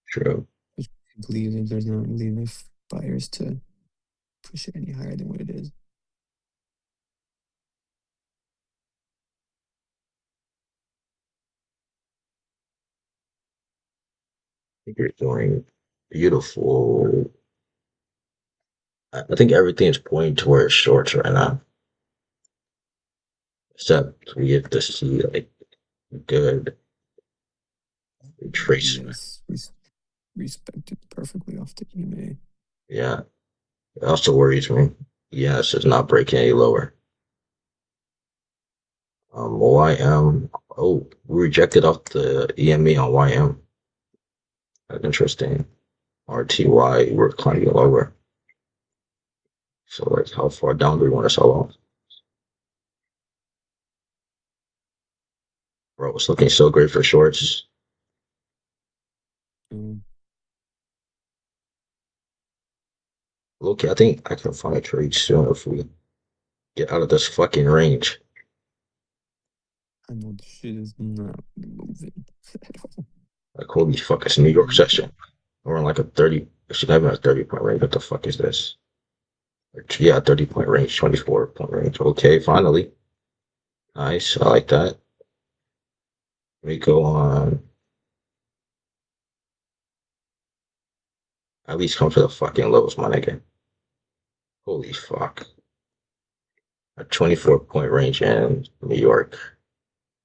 Speaker 1: True.
Speaker 2: Which believes that there's not really enough buyers to push it any higher than what it is.
Speaker 1: Think you're doing beautiful. I think everything's pointing towards shorts right now, except we get to see like good retracement.
Speaker 2: Yes, respected perfectly off the EMA.
Speaker 1: Yeah, it also worries me. Yes, it's not breaking any lower. YM. Oh, we rejected off the EME on YM. That's interesting. RTY, we're climbing lower. So, like, how far down do we want to sell off? Bro, it's looking so great for shorts.
Speaker 2: Um,
Speaker 1: Okay, I think I can find a trade soon if we get out of this fucking range.
Speaker 2: I know the shit is not moving at all.
Speaker 1: Like, holy fuck, it's a New York session. We're in like a 30, it should have been a 30-point range. What the fuck is this? Yeah, 30-point range, 24-point range. Okay, finally. Nice. I like that. We go on. At least come to the fucking lows, my nigga. Holy fuck. A 24-point range in New York.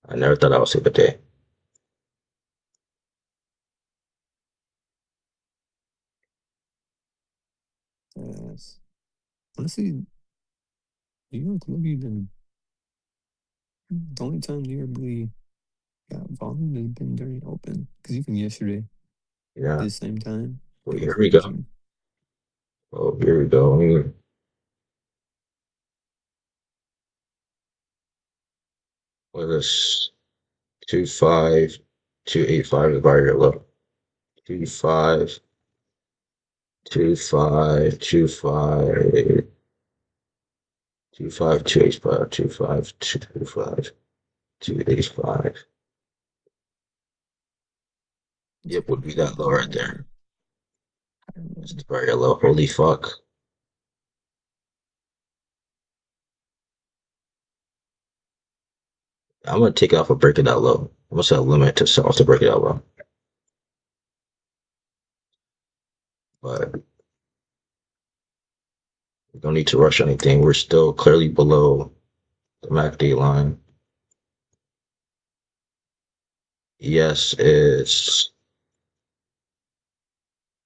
Speaker 1: I never thought I would see the day.
Speaker 2: Yes. Honestly, New York really been the only time New York really got volume has been during open. Because even yesterday,
Speaker 1: Yeah.
Speaker 2: this same time,
Speaker 1: Well,
Speaker 2: it was
Speaker 1: here we go.
Speaker 2: raging.
Speaker 1: Oh, here we go. What is this? 2.5, 2.85 is very low. 2.5, 2.5, 2.5, 2.5, 2.85, 2.5, 2.5, 2.85.
Speaker 2: It's
Speaker 1: Yep,
Speaker 2: gonna
Speaker 1: would be
Speaker 2: go
Speaker 1: that low right there.
Speaker 2: higher, higher
Speaker 1: It's
Speaker 2: low.
Speaker 1: very low. Holy fuck. I'm gonna take it off a break it out low. I'm gonna set a limit to sell to break it out low. But we don't need to rush anything. We're still clearly below the MACD line. Yes, it's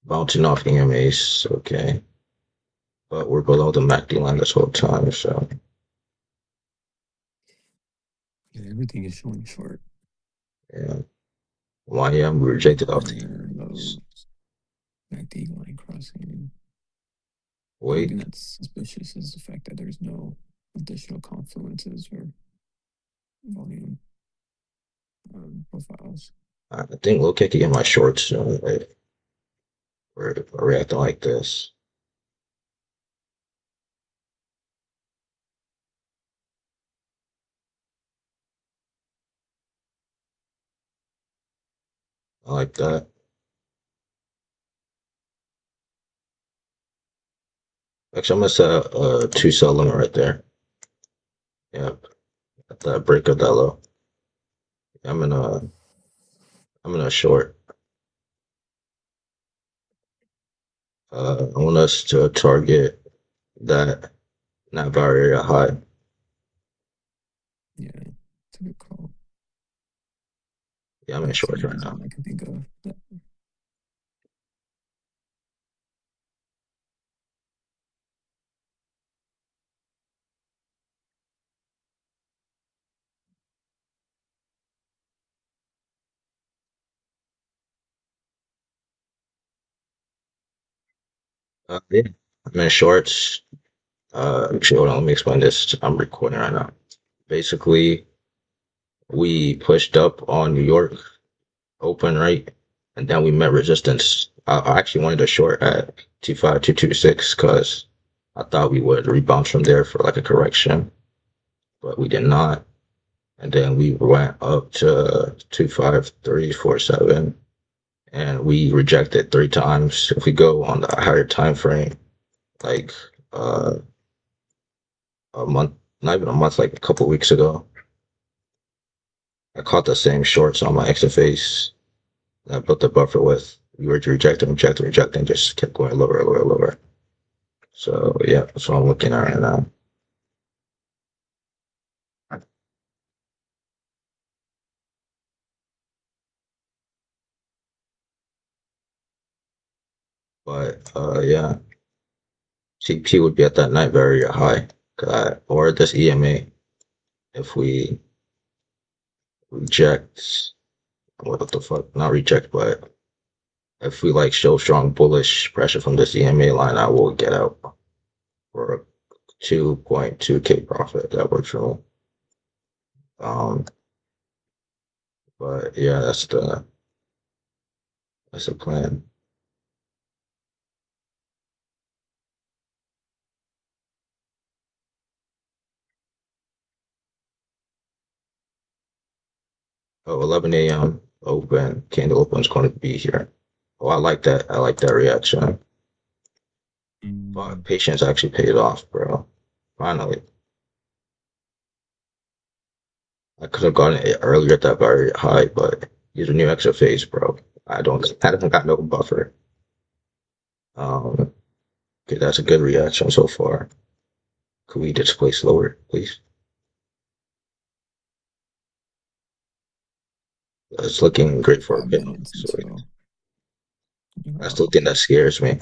Speaker 1: bouncing off EMAs. Okay. But we're below the MACD line this whole time. So,
Speaker 2: Yeah, everything is showing short.
Speaker 1: yeah. YM, we
Speaker 2: Even
Speaker 1: rejected off the
Speaker 2: higher
Speaker 1: EMAs.
Speaker 2: lows, like the line crossing. The only thing
Speaker 1: Wait.
Speaker 2: that's suspicious is the fact that there's no additional confluences or volume profiles.
Speaker 1: I think low kick get my shorts soon. If we're reacting like this. I like that. Actually, I'm gonna set a two cell limit right there. Yep, at that break of that low. I'm gonna I'm gonna short. I want us to target that barrier high.
Speaker 2: Yeah, it's a good call.
Speaker 1: Yeah, I'm in
Speaker 2: That's the
Speaker 1: shorts
Speaker 2: only
Speaker 1: right now.
Speaker 2: zone I can think of. Yeah.
Speaker 1: Yeah, I'm in shorts. Actually, hold on. Let me explain this. I'm recording right now. Basically, we pushed up on New York open, right? And then we met resistance. I actually wanted to short at 25226 because I thought we would rebound from there for like a correction, but we did not. And then we went up to 25347 and we rejected three times. If we go on the higher time frame, like uh, a month, not even a month, like a couple weeks ago, I caught the same shorts on my xfas. I built a buffer with. We were rejecting, just kept going lower, lower, lower. So yeah, that's what I'm looking at right now. But yeah, CP would be at that night very high, or this EMA if we reject. What the fuck? Not reject, but if we like show strong bullish pressure from this EMA line, I will get out for a 2.2K profit. That works for me. Um, but yeah, that's the plan. Oh, 11 a.m. open, candle open is going to be here. Oh, I like that. I like that reaction. But
Speaker 2: Mm,
Speaker 1: patience actually paid off, bro. Finally. I could have gotten it earlier at that very high, but these are new XFAs, bro. I don't got no buffer. Okay, that's a good reaction so far. Could we display slower, please? It's looking great for a
Speaker 2: 5
Speaker 1: pin.
Speaker 2: minutes
Speaker 1: So
Speaker 2: until.
Speaker 1: I
Speaker 2: Oh,
Speaker 1: still think that
Speaker 2: okay.
Speaker 1: scares me.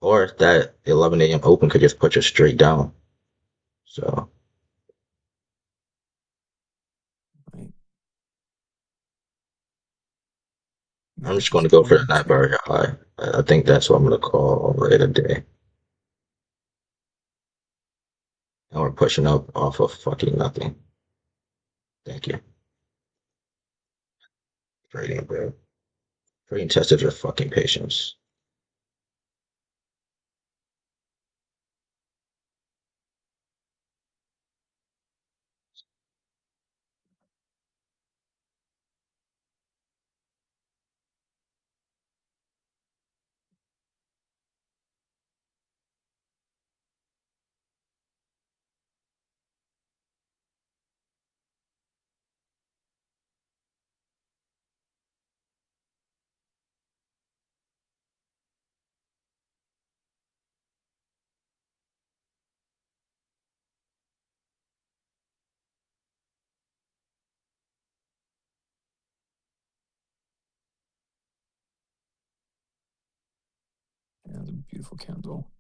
Speaker 1: Or that 11 a.m. open could just put you straight down. So
Speaker 2: Right. We
Speaker 1: I'm
Speaker 2: could
Speaker 1: just going to
Speaker 2: just
Speaker 1: go
Speaker 2: go
Speaker 1: for the night
Speaker 2: into.
Speaker 1: barrier high. I think that's what I'm going to call later today. And we're pushing up off of fucking nothing. Thank you. Trading, bro. Trading tested your fucking patience.
Speaker 2: Yeah, it's a beautiful candle.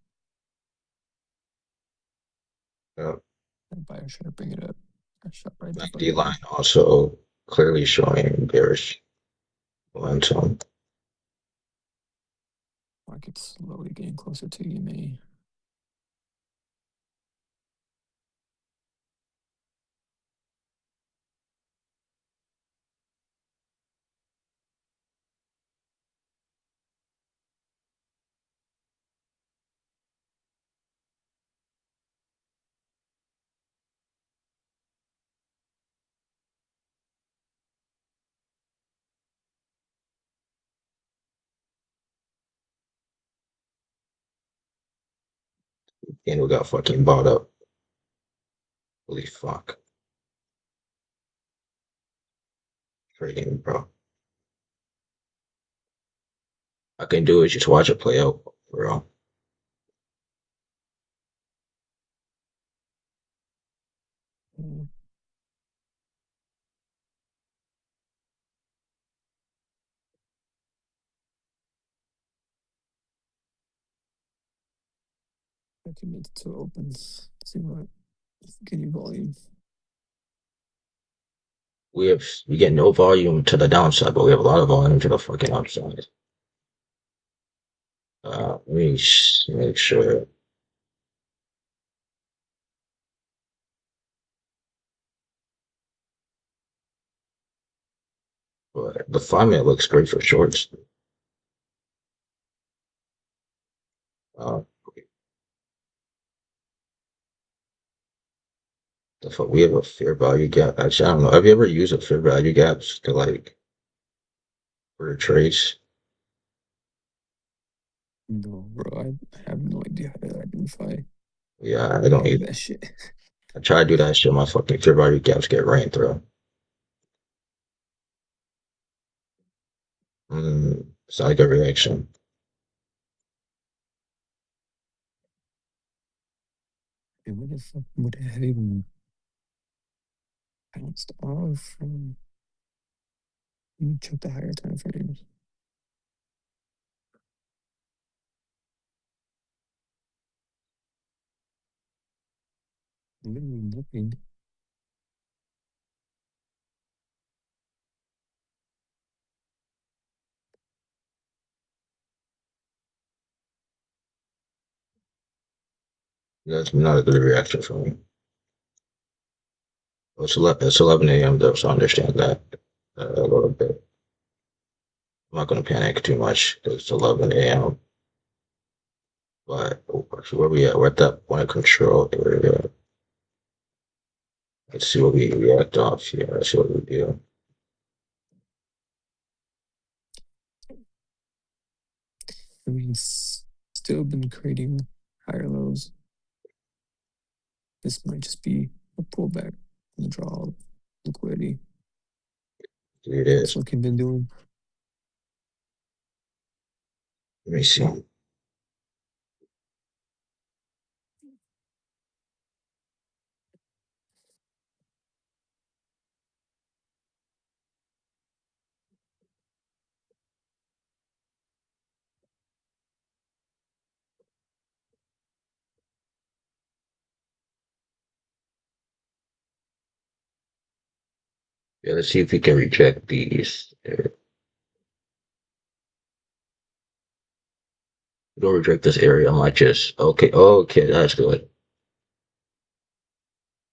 Speaker 1: Uh,
Speaker 2: That buyer should bring it up. I shot right the fuck
Speaker 1: 90
Speaker 2: down.
Speaker 1: line also clearly showing bearish momentum.
Speaker 2: Market's slowly getting closer to EMA.
Speaker 1: Candle got fucking bought up. Holy fuck. Trading, bro. I can do is just watch it play out, bro.
Speaker 2: Mm, I commit to opens. See what get you volume.
Speaker 1: We get no volume to the downside, but we have a lot of volume to the fucking upside. Let me make sure. But the 5 minute looks great for shorts. Uh, the fuck, we have a fair value gap. Actually, I don't know. Have you ever used a fair value gaps to like for trades?
Speaker 2: No, bro, I have no idea how to identify
Speaker 1: Yeah, I don't
Speaker 2: any of
Speaker 1: either.
Speaker 2: that shit.
Speaker 1: I try to do that shit. My fucking fair value gaps get ran through. It's not a good reaction.
Speaker 2: And what the fuck would I have even bounced off from? Let me check the higher time frames. I'm literally looking.
Speaker 1: That's not a good reaction for me. It's 11 a.m. though, so I understand that a little bit. I'm not going to panic too much because it's 11 a.m. But where we at? We're at that point of control area. Let's see what we react off here. Let's see what we do.
Speaker 2: I mean, still been creating higher lows. This might just be a pullback in the draw of liquidity.
Speaker 1: Here it
Speaker 2: That's
Speaker 1: is.
Speaker 2: what we've been doing.
Speaker 1: Let me see. Yeah, let's see if we can reject these. Don't reject this area. I might just okay. Okay, that's good.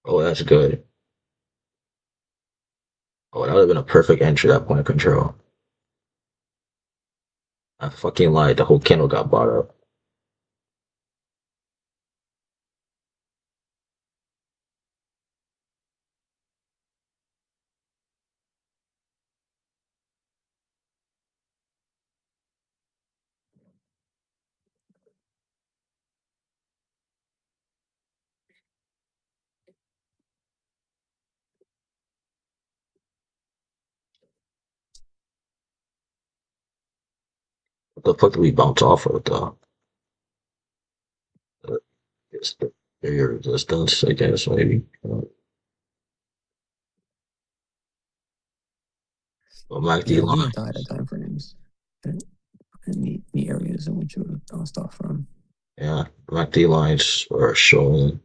Speaker 1: Oh, that's good. Oh, that would have been a perfect entry at point of control. I fucking lied. The whole candle got bought up. What the fuck did we bounce off of though? It's the area resistance, I guess maybe. Well, MACD
Speaker 2: Yeah, look at the higher
Speaker 1: lines.
Speaker 2: time frames. And the areas in which it would bounced off from.
Speaker 1: Yeah, MACD lines are showing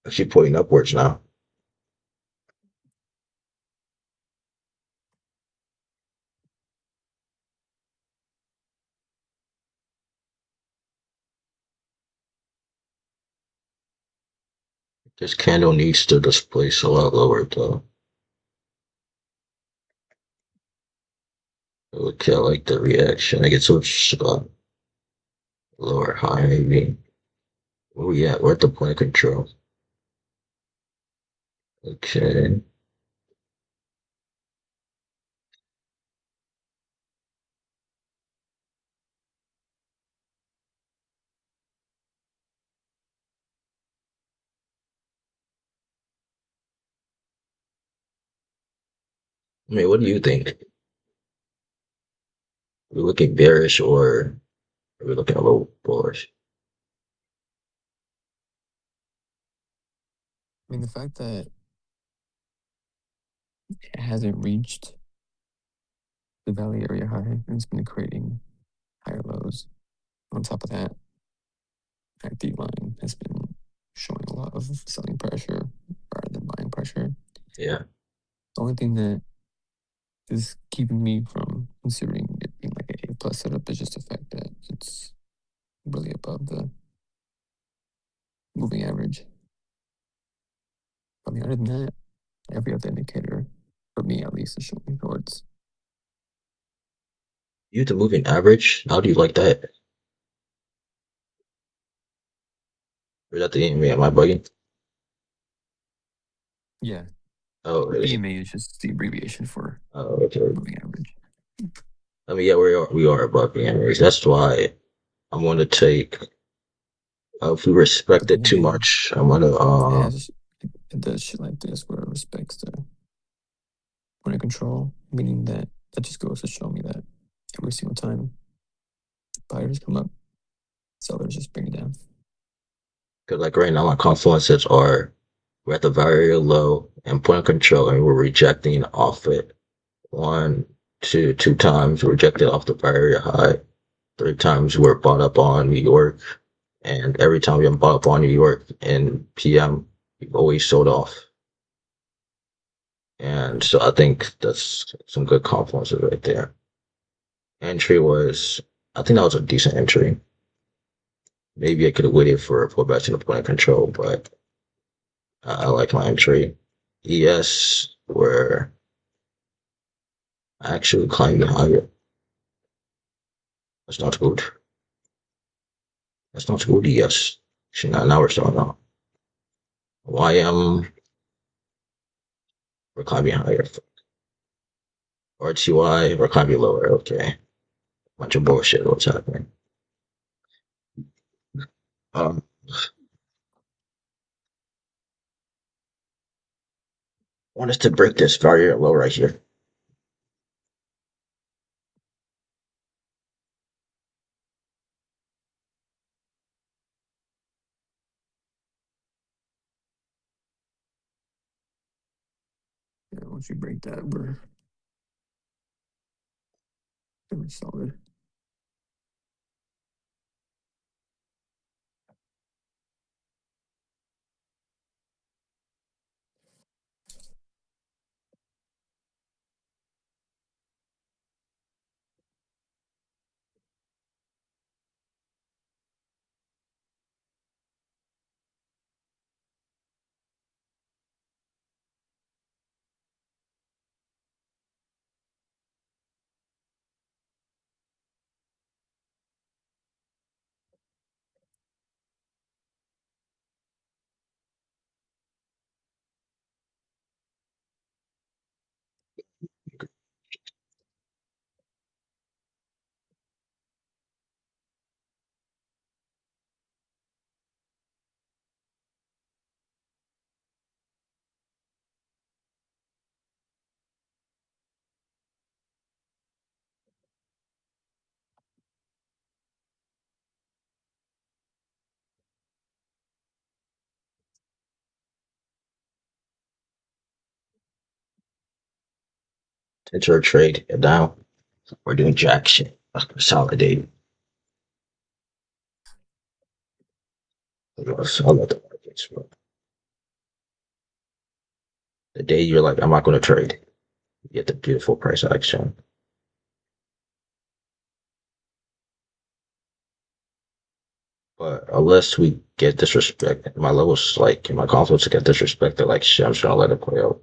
Speaker 1: actually pointing upwards now. This candle needs to displace a lot lower though. Okay, I like the reaction. I get so lower high maybe. Oh yeah, we're at the point of control. Okay. I mean, what do you think? Are we looking bearish or are we looking a little bullish?
Speaker 2: I mean, the fact that it hasn't reached the Valley area high and it's been creating higher lows. On top of that, that D line has been showing a lot of selling pressure rather than buying pressure.
Speaker 1: Yeah.
Speaker 2: The only thing that is keeping me from considering it being like a plus setup is just the fact that it's really above the moving average. I mean, other than that, every other indicator, for me at least, is showing towards.
Speaker 1: You the moving average? How do you like that? Or is that the enemy? Am I bugging?
Speaker 2: Yeah,
Speaker 1: Oh, it is.
Speaker 2: EMA is just the abbreviation for
Speaker 1: Oh, okay.
Speaker 2: moving average.
Speaker 1: I mean, yeah, we are above the average. That's why I'm going to take. If we
Speaker 2: But
Speaker 1: respect
Speaker 2: then
Speaker 1: it too
Speaker 2: again,
Speaker 1: much, I'm gonna.
Speaker 2: it has it does shit like this where it respects the point of control, meaning that that just goes to show me that every single time buyers come up, sellers just bring it down.
Speaker 1: Because like right now, my confluences are we're at the very low and point of control, and we're rejecting off it. One, two times rejected off the very high. Three times we're bought up on New York, and every time we have bought up on New York in PM, we've always sold off. And
Speaker 2: Right.
Speaker 1: so I think that's some good confluences right there. Entry was, I think that was a decent entry. Maybe I could have waited for a pullback to the point of control, but I like my entry. ES were actually climbing higher. That's not good. That's not good. ES. Actually, now we're starting out. YM, we're climbing higher. RTY, we're climbing lower. Okay. Bunch of bullshit. What's happening? Um, I want us to break this barrier low right here.
Speaker 2: Yeah, once you break that, we're pretty solid.
Speaker 1: Enter a trade. And now we're doing jack shit. Consolidate. I'll let the markets. The day you're like, I'm not going to trade, you get the beautiful price action. But unless we get disrespect, my levels like my confidence to get disrespected, like shit, I'm just gonna let it play out.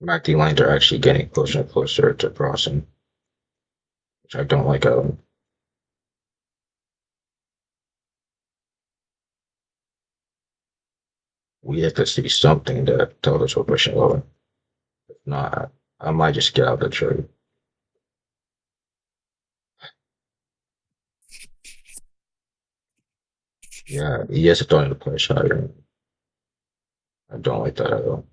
Speaker 1: MACD lines are actually getting closer and closer to crossing, which I don't like at all. We have to see something that tells us we're pushing lower. If not, I might just get out of the trade. Yeah, he has throwing the push higher. I don't like that at all.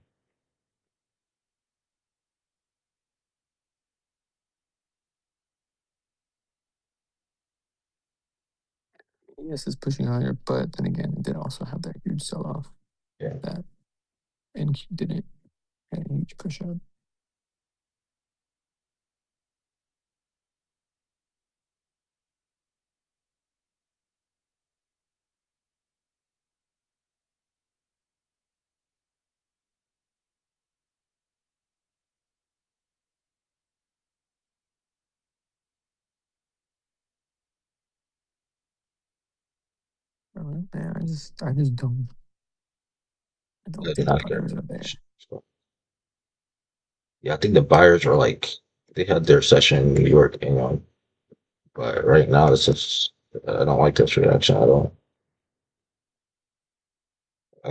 Speaker 2: Yes, it's pushing higher, but then again, it did also have that huge sell off
Speaker 1: Yeah,
Speaker 2: that NQ didn't had a huge push up. Man, I just I
Speaker 1: yeah,
Speaker 2: don't
Speaker 1: they're
Speaker 2: think the
Speaker 1: not getting
Speaker 2: buyers
Speaker 1: the
Speaker 2: are there.
Speaker 1: push. So, yeah, I think the buyers are like they had their session in New York, but right now it's just I don't like this reaction at all.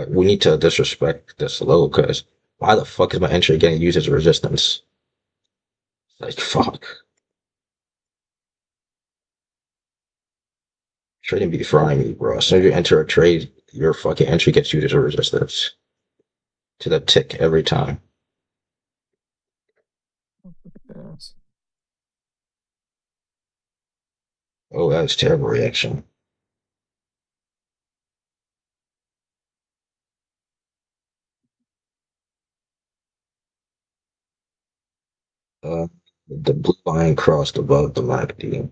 Speaker 1: We need to disrespect this low because why the fuck is my entry getting used as resistance? Like fuck, trading be frying me, bro. As soon as you enter a trade, your fucking entry gets used as a resistance to the tick every time.
Speaker 2: Yes.
Speaker 1: Oh, that's terrible reaction. Uh, the blue line crossed above the MACD.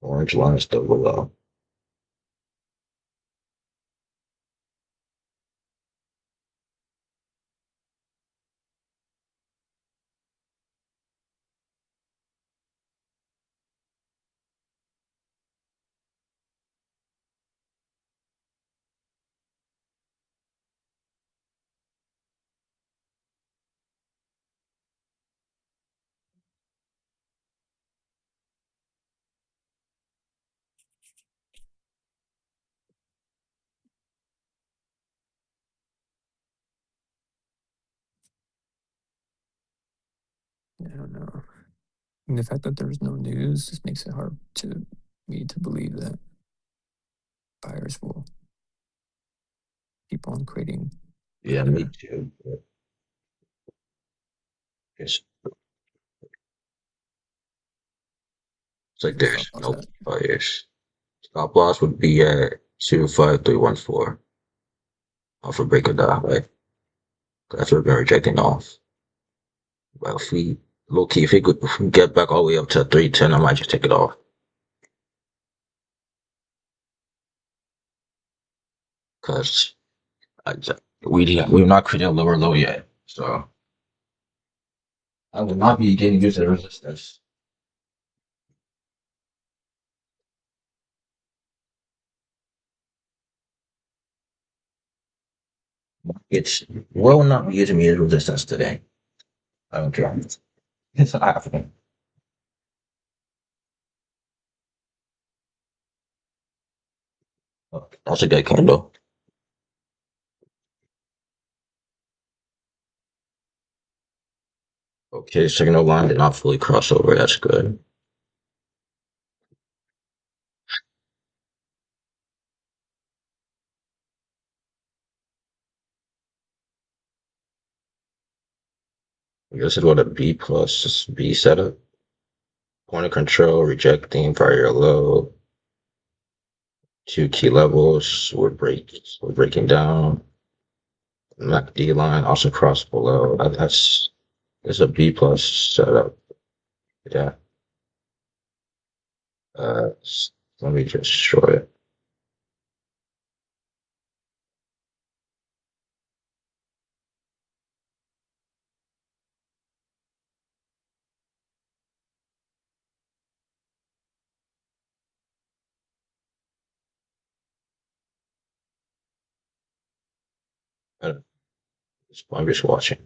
Speaker 1: Orange line still below.
Speaker 2: Yeah, I don't know. And the fact that there's no news just makes it hard to me to believe that buyers will keep on creating
Speaker 1: Yeah, me
Speaker 2: higher.
Speaker 1: too. It's, it's
Speaker 2: Where's
Speaker 1: like
Speaker 2: your stop
Speaker 1: there's
Speaker 2: loss
Speaker 1: no
Speaker 2: at?
Speaker 1: bias. Stop loss would be at 25314 off a break of that, right? That's what we've been rejecting off. Well, if we low key, if we get back all the way up to 310, I might just take it off because we're not creating a lower low yet. So I will not be getting used to resistance. It's will not be using me as resistance today. I don't care. It's happening. Oh, that's a good candle. Okay, signal line did not fully cross over. That's good. This is what a B plus B setup. Point of control, rejecting prior low. Two key levels. We're breaking down. MACD line also crossed below. That's a B plus setup. Yeah. Uh, Let me just show it. I'm just watching.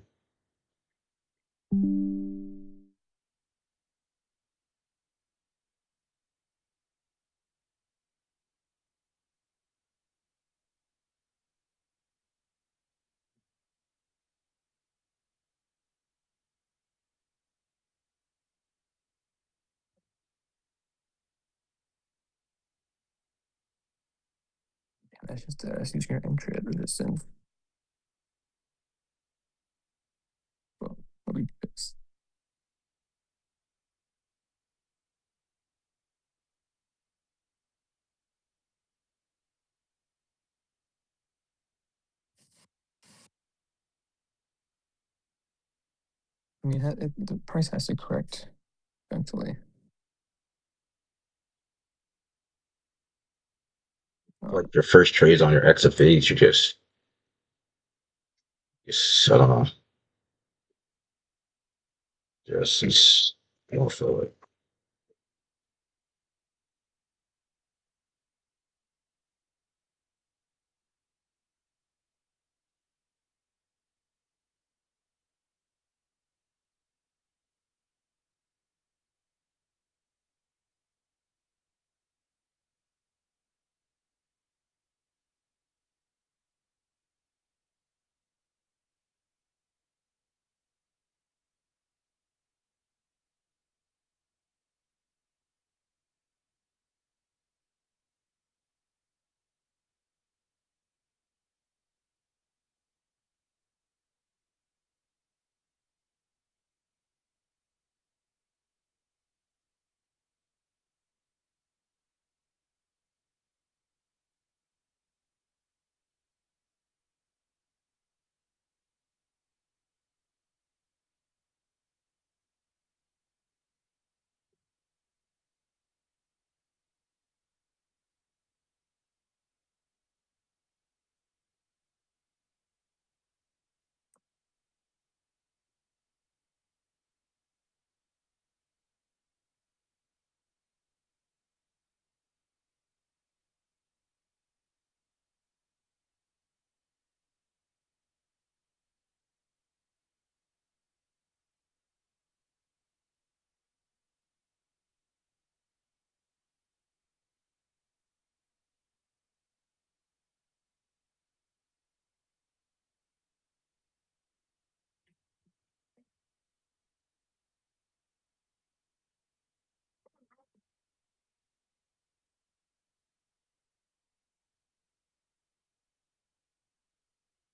Speaker 2: That's just using your entry at resistance. Well, what we fix. I mean, the price has to correct eventually.
Speaker 1: Like your first trades on your XFAs, you just I don't know, just I don't feel it.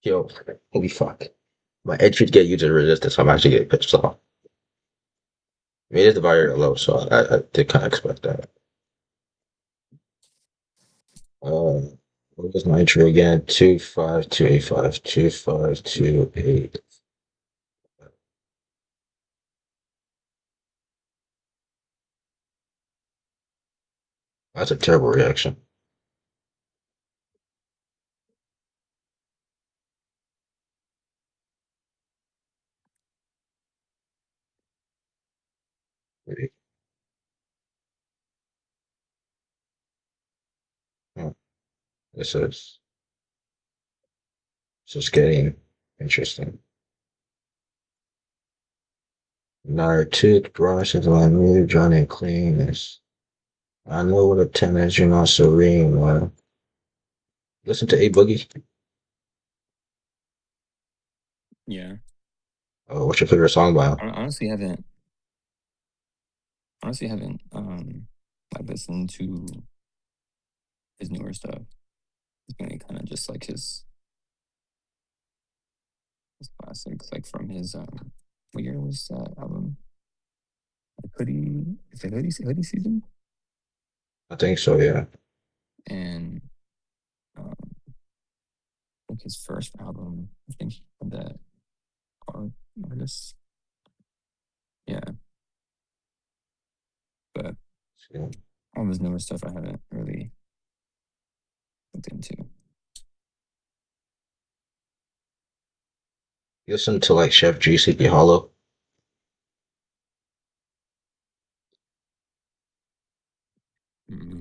Speaker 1: Yo, holy fuck. My entry to get you to resistance, I'm actually getting pissed off. I mean, it is the buyer low, so I did kind of expect that. Um, what was my entry again? 25285, 25288. That's a terrible reaction. Maybe. Hmm. This is just getting interesting. Another toothbrush is on me, Johnny clean is. I know what a 10 is, you're not serene. Listen to A Boogie.
Speaker 2: Yeah.
Speaker 1: Oh, what's your favorite song by him?
Speaker 2: I honestly haven't like listened to his newer stuff. It's mainly kind of just like his classics, like from his what year was that album? Like hoodie, is it hoodie season?
Speaker 1: I think so, yeah.
Speaker 2: And um, I think his first album, I think he had that artist. Yeah, but
Speaker 1: Yeah.
Speaker 2: all of his newer stuff I haven't really looked into.
Speaker 1: You listen to like Chef G, Sleepy Hollow.
Speaker 2: Mm-hmm.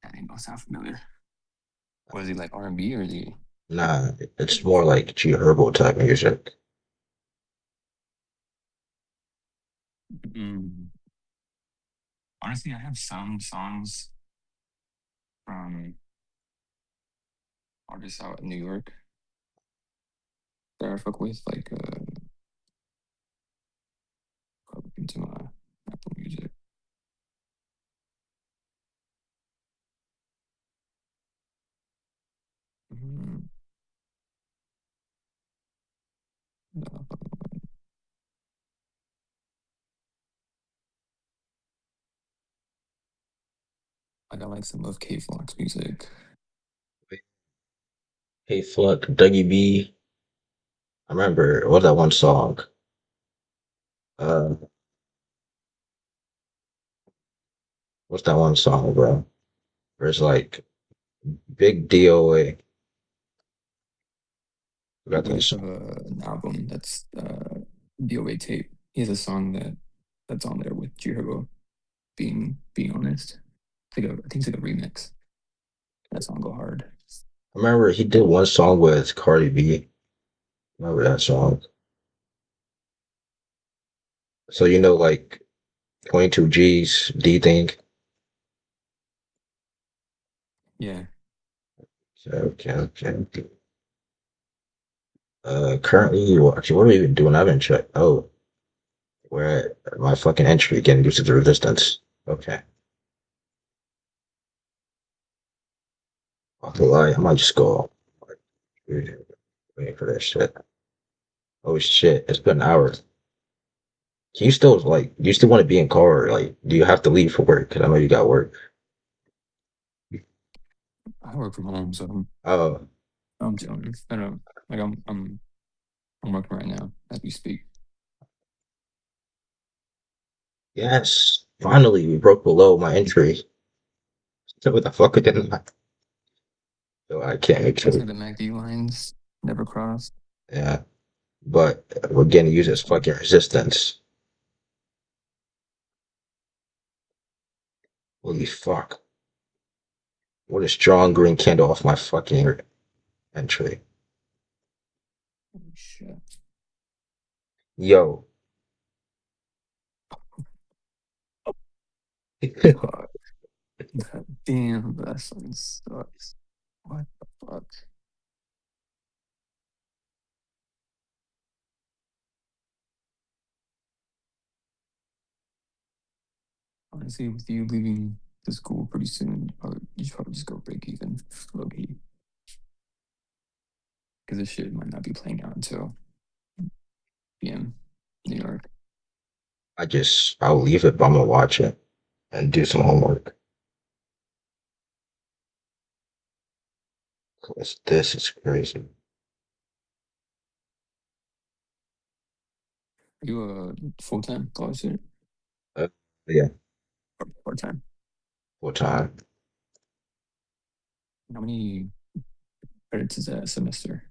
Speaker 2: That ain't gonna sound familiar. Was he like R&B or is he?
Speaker 1: Nah, it's more like G Herbo type music.
Speaker 2: Mm. Honestly, I have some songs from artists out in New York that I fuck with, like I'll look into my Apple Music. Mm, no, I got like some of K Flock's music.
Speaker 1: Hey Fluck, Dougie B. I remember what that one song. Uh, what's that one song, bro? Where it's like big DOA. Forgot
Speaker 2: We
Speaker 1: that
Speaker 2: just have
Speaker 1: song.
Speaker 2: an album that's DOA tape. He has a song that's on there with G-Herbo, being honest. I think it's like a remix. That song go hard.
Speaker 1: I remember he did one song with Cardi B. Remember that song? So you know, like 22 G's, D think.
Speaker 2: Yeah.
Speaker 1: Okay, okay, okay. Currently, well, actually, what are we even doing? I haven't checked. Oh, we're at my fucking entry again due to the resistance. Okay. Not to lie, I might just go. Dude, waiting for that shit. Oh shit, it's been an hour. Can you still like? Do you still want to be in car? Like, do you have to leave for work? Cause I know you got work.
Speaker 2: I work from home, so
Speaker 1: Oh
Speaker 2: I'm chilling. I don't like I'm working right now as we speak.
Speaker 1: yes, finally we broke below my entry. So what the fuck again? So I can't
Speaker 2: It's
Speaker 1: actually.
Speaker 2: like the MACD lines never cross.
Speaker 1: Yeah, but we're gonna use this
Speaker 2: That's fine.
Speaker 1: fucking resistance. Holy fuck! What a strong green candle off my fucking entry.
Speaker 2: Holy shit.
Speaker 1: Yo,
Speaker 2: Fuck. God damn, that song sucks. What the fuck? Honestly, with you leaving the school pretty soon, you should probably just go break even, low key. Because this shit might not be playing out until PM, New York.
Speaker 1: I'll leave it, but I'm gonna watch it and do some homework. 'Cause this is crazy.
Speaker 2: Are you a full time college student
Speaker 1: Uh, yeah,
Speaker 2: or part time?
Speaker 1: full time.
Speaker 2: How many credits is that a semester?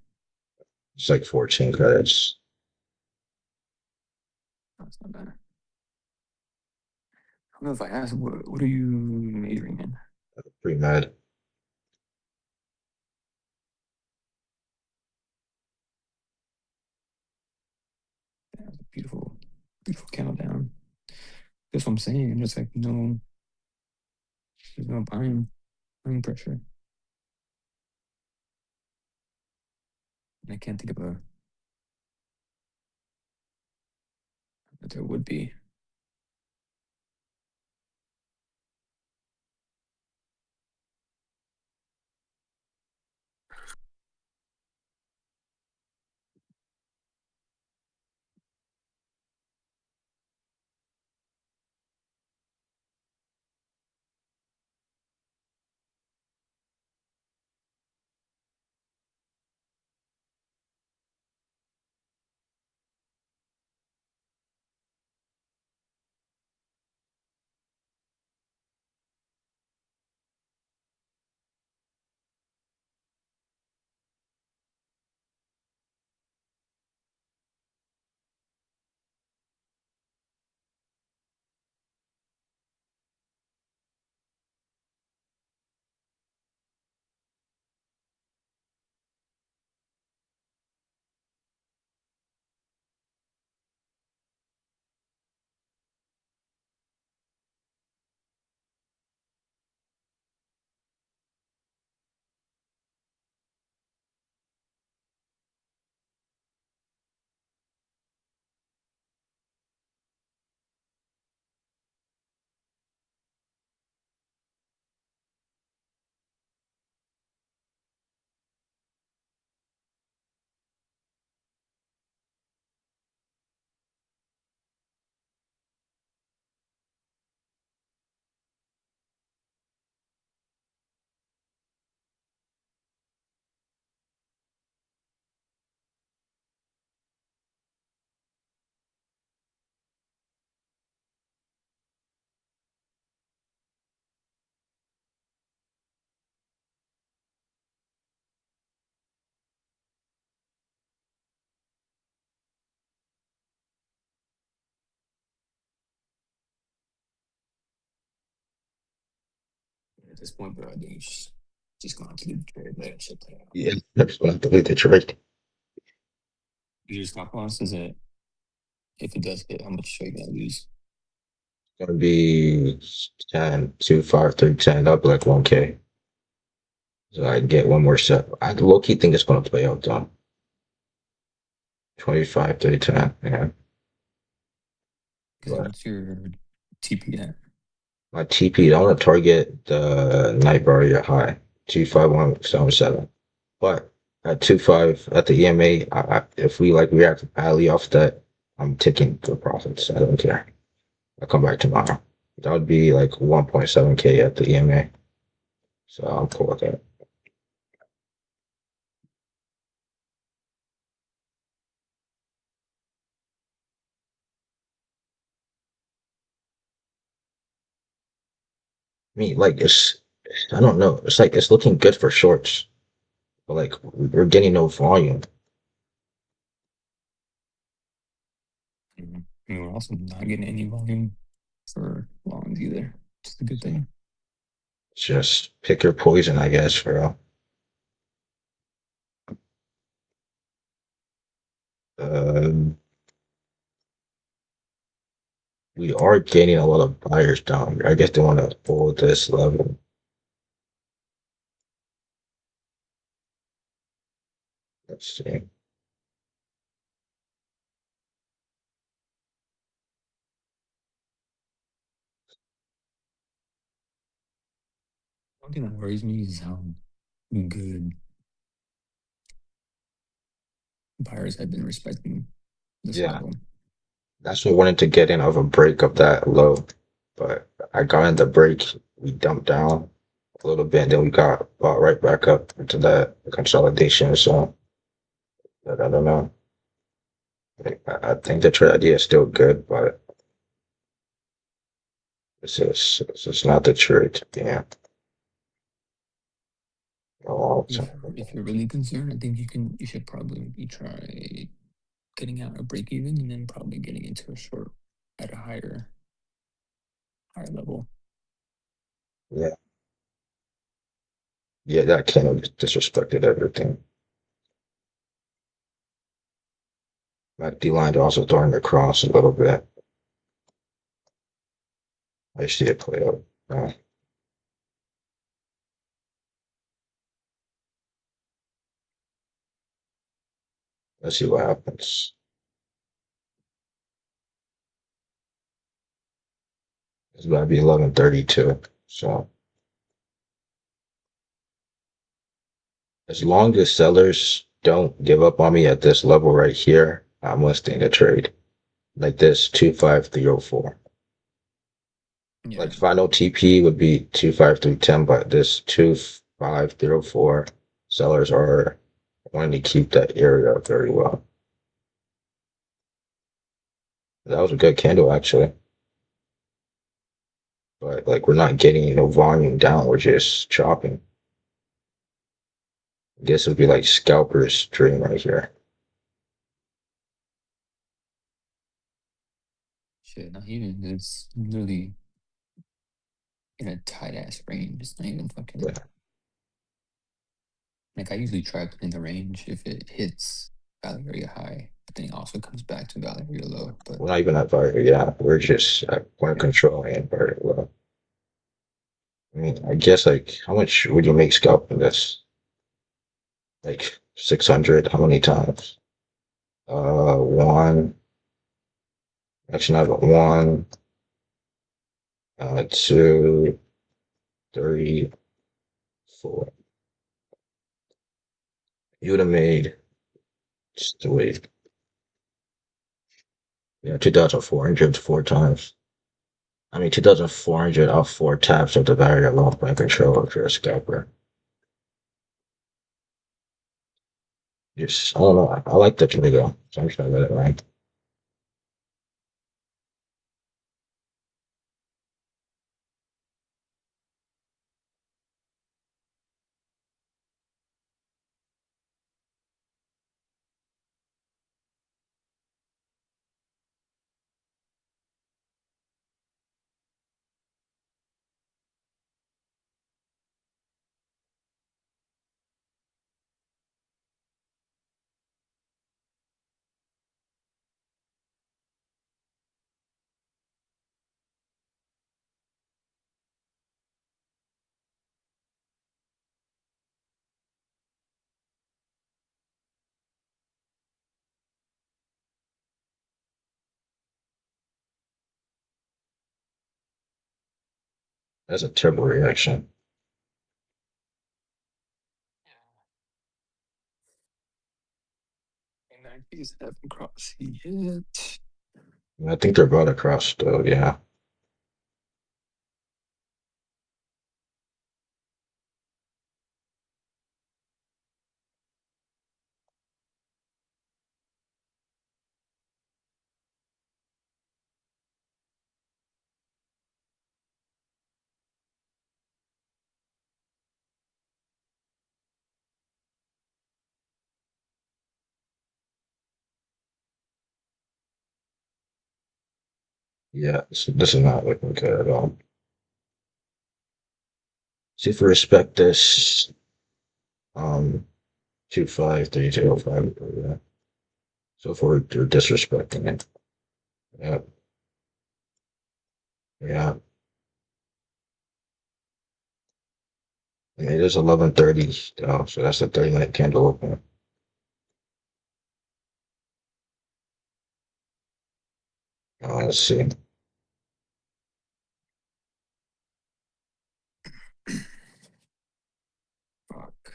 Speaker 1: It's like 14 credits.
Speaker 2: Oh, it's not bad. I don't know if I asked, what are you majoring in?
Speaker 1: Pre med.
Speaker 2: That's a beautiful, beautiful countdown. That's what I'm saying. There's like there's no buying pressure. And I can't think of a that there would be. at this point, bro. I think just gonna have to do the trade, let that shit play out.
Speaker 1: Yeah, I'm just gonna have to leave the trade.
Speaker 2: Your stop loss is it if it does hit, how much are you gonna lose?
Speaker 1: It's gonna be 10, 2, 5, 3, 10, up like 1K. So I get one more set. I low key think it's gonna play out though. 25, 30, 10. Yeah.
Speaker 2: Because
Speaker 1: But
Speaker 2: what's your TP at?
Speaker 1: my TP, I want to target the night barrier high, 25177. But at 25 at the EMA, if we like react badly off that, I'm taking the profits. I don't care. I'll come back tomorrow. That would be like 1.7K at the EMA. So I'm cool with that. I mean, like I don't know. It's like it's looking good for shorts, but like we're getting no volume.
Speaker 2: And we're also not getting any volume for longs either. Which is a good thing.
Speaker 1: Just pick your poison, I guess, for real. Um, we are gaining a lot of buyers down here. I guess they want to hold this level. Let's see.
Speaker 2: One thing that worries me is how good buyers have been respecting this
Speaker 1: Yeah,
Speaker 2: level.
Speaker 1: that's what I wanted to get in of a break of that low, but I got in the break. We dumped down a little bit, and then we got bought right back up into that consolidation. So I don't know. I think the trade idea is still good, but it's just not the trade. Yeah. Oh,
Speaker 2: If you're really concerned, I think you should probably maybe try getting out a break even and then probably getting into a short at a higher level.
Speaker 1: yeah, yeah, that kind of disrespected everything. My D line also throwing across a little bit. I see it play out. Let's see what happens. It's about to be 11:32. So as long as sellers don't give up on me at this level right here, I'm listing a trade like this 25304.
Speaker 2: Yeah,
Speaker 1: Like final TP would be 25310, but this 25304 sellers are wanting to keep that area very well. That was a good candle actually, but like we're not getting no volume down. We're just chopping. I guess it would be like scalper's dream right here.
Speaker 2: shit. Not even. It's literally in a tight ass range. It's not even fucking.
Speaker 1: Yeah,
Speaker 2: Like I usually try putting the range if it hits value area high, but then it also comes back to value area low. But
Speaker 1: we're not even at very. Yeah, we're just at point
Speaker 2: yeah,
Speaker 1: control and very low. I mean, I guess like how much would you make scalping this? Like 600? How many times? One. Actually, not one. Two, three, four. You would have made just wait. Yeah, 2,400 4 times. I mean, 2,400 off 4 taps of the barrier long point control if you're a scalper. Just, I don't know. I like the Trinity, so I'm just gonna let it rank. That's a terrible reaction.
Speaker 2: And Nikes haven't crossed yet.
Speaker 1: I think they're about to cross though, yeah. Yeah, this is not looking good at all. See if we respect this. 253205. Yeah. So far, they're disrespecting it. Yeah, yeah. I mean, it is 11:30 though, so that's the 30-minute candle open. Let's see.
Speaker 2: Fuck.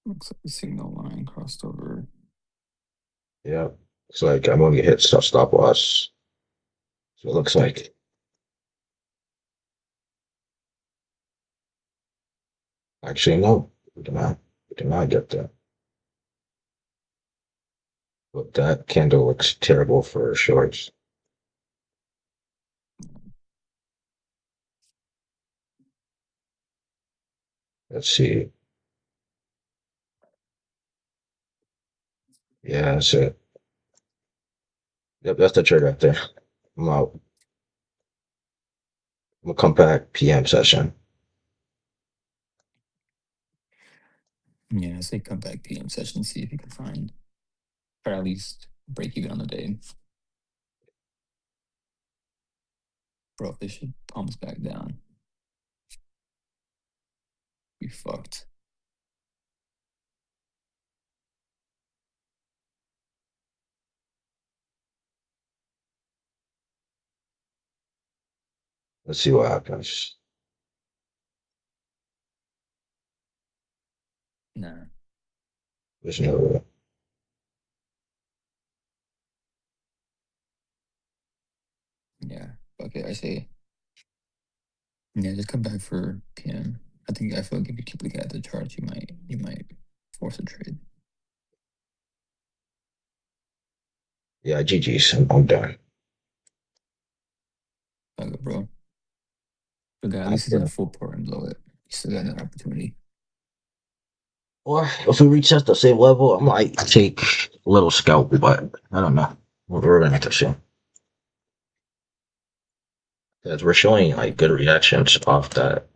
Speaker 2: Looks like the signal line crossed over.
Speaker 1: Yeah, it's like I'm gonna get hit stop loss. So it looks like actually no, we did not get that. But that candle looks terrible for shorts. Let's see. Yeah, that's it. Yep, that's the trade right there. I'm out. We'll come back PM session.
Speaker 2: Yeah, say come back PM session, see if you can find, or at least break even on the day. Bro, if this shit pumps back down, we fucked.
Speaker 1: Let's see what happens.
Speaker 2: Nah,
Speaker 1: There's no.
Speaker 2: yeah. Okay, I say, yeah, just come back for PM. I feel like if you keep looking at the charts, you might force a trade.
Speaker 1: Yeah, GG's. I'm done.
Speaker 2: Okay, bro. But guy, at
Speaker 1: Alright,
Speaker 2: least he's in a
Speaker 1: bro.
Speaker 2: full port and blow it. You still got that opportunity.
Speaker 1: Or if we reach at the same level, I might take a little scalp, but I don't know. We're gonna have to see. Because we're showing like good reactions off that.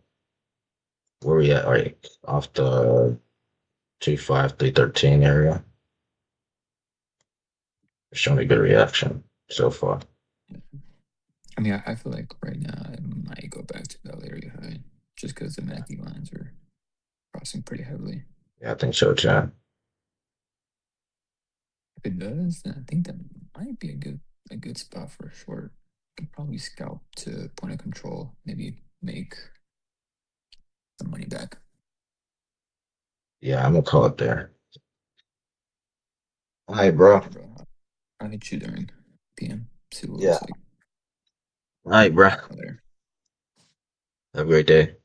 Speaker 1: Where we at? Like off the 25313 area. We're showing a good reaction so far.
Speaker 2: I mean, I feel like right now I might go back to that area high just because the MACD lines are crossing pretty heavily.
Speaker 1: Yeah, I think so too.
Speaker 2: If it does, then I think that might be a good spot for a short. Could probably scalp to point of control, maybe make some money back.
Speaker 1: Yeah, I'm gonna call it there. All right, bro.
Speaker 2: Yeah, bro. I'll hit you during PM. See what it
Speaker 1: Yeah.
Speaker 2: looks like
Speaker 1: All right, bro.
Speaker 2: out there.
Speaker 1: Have a great day.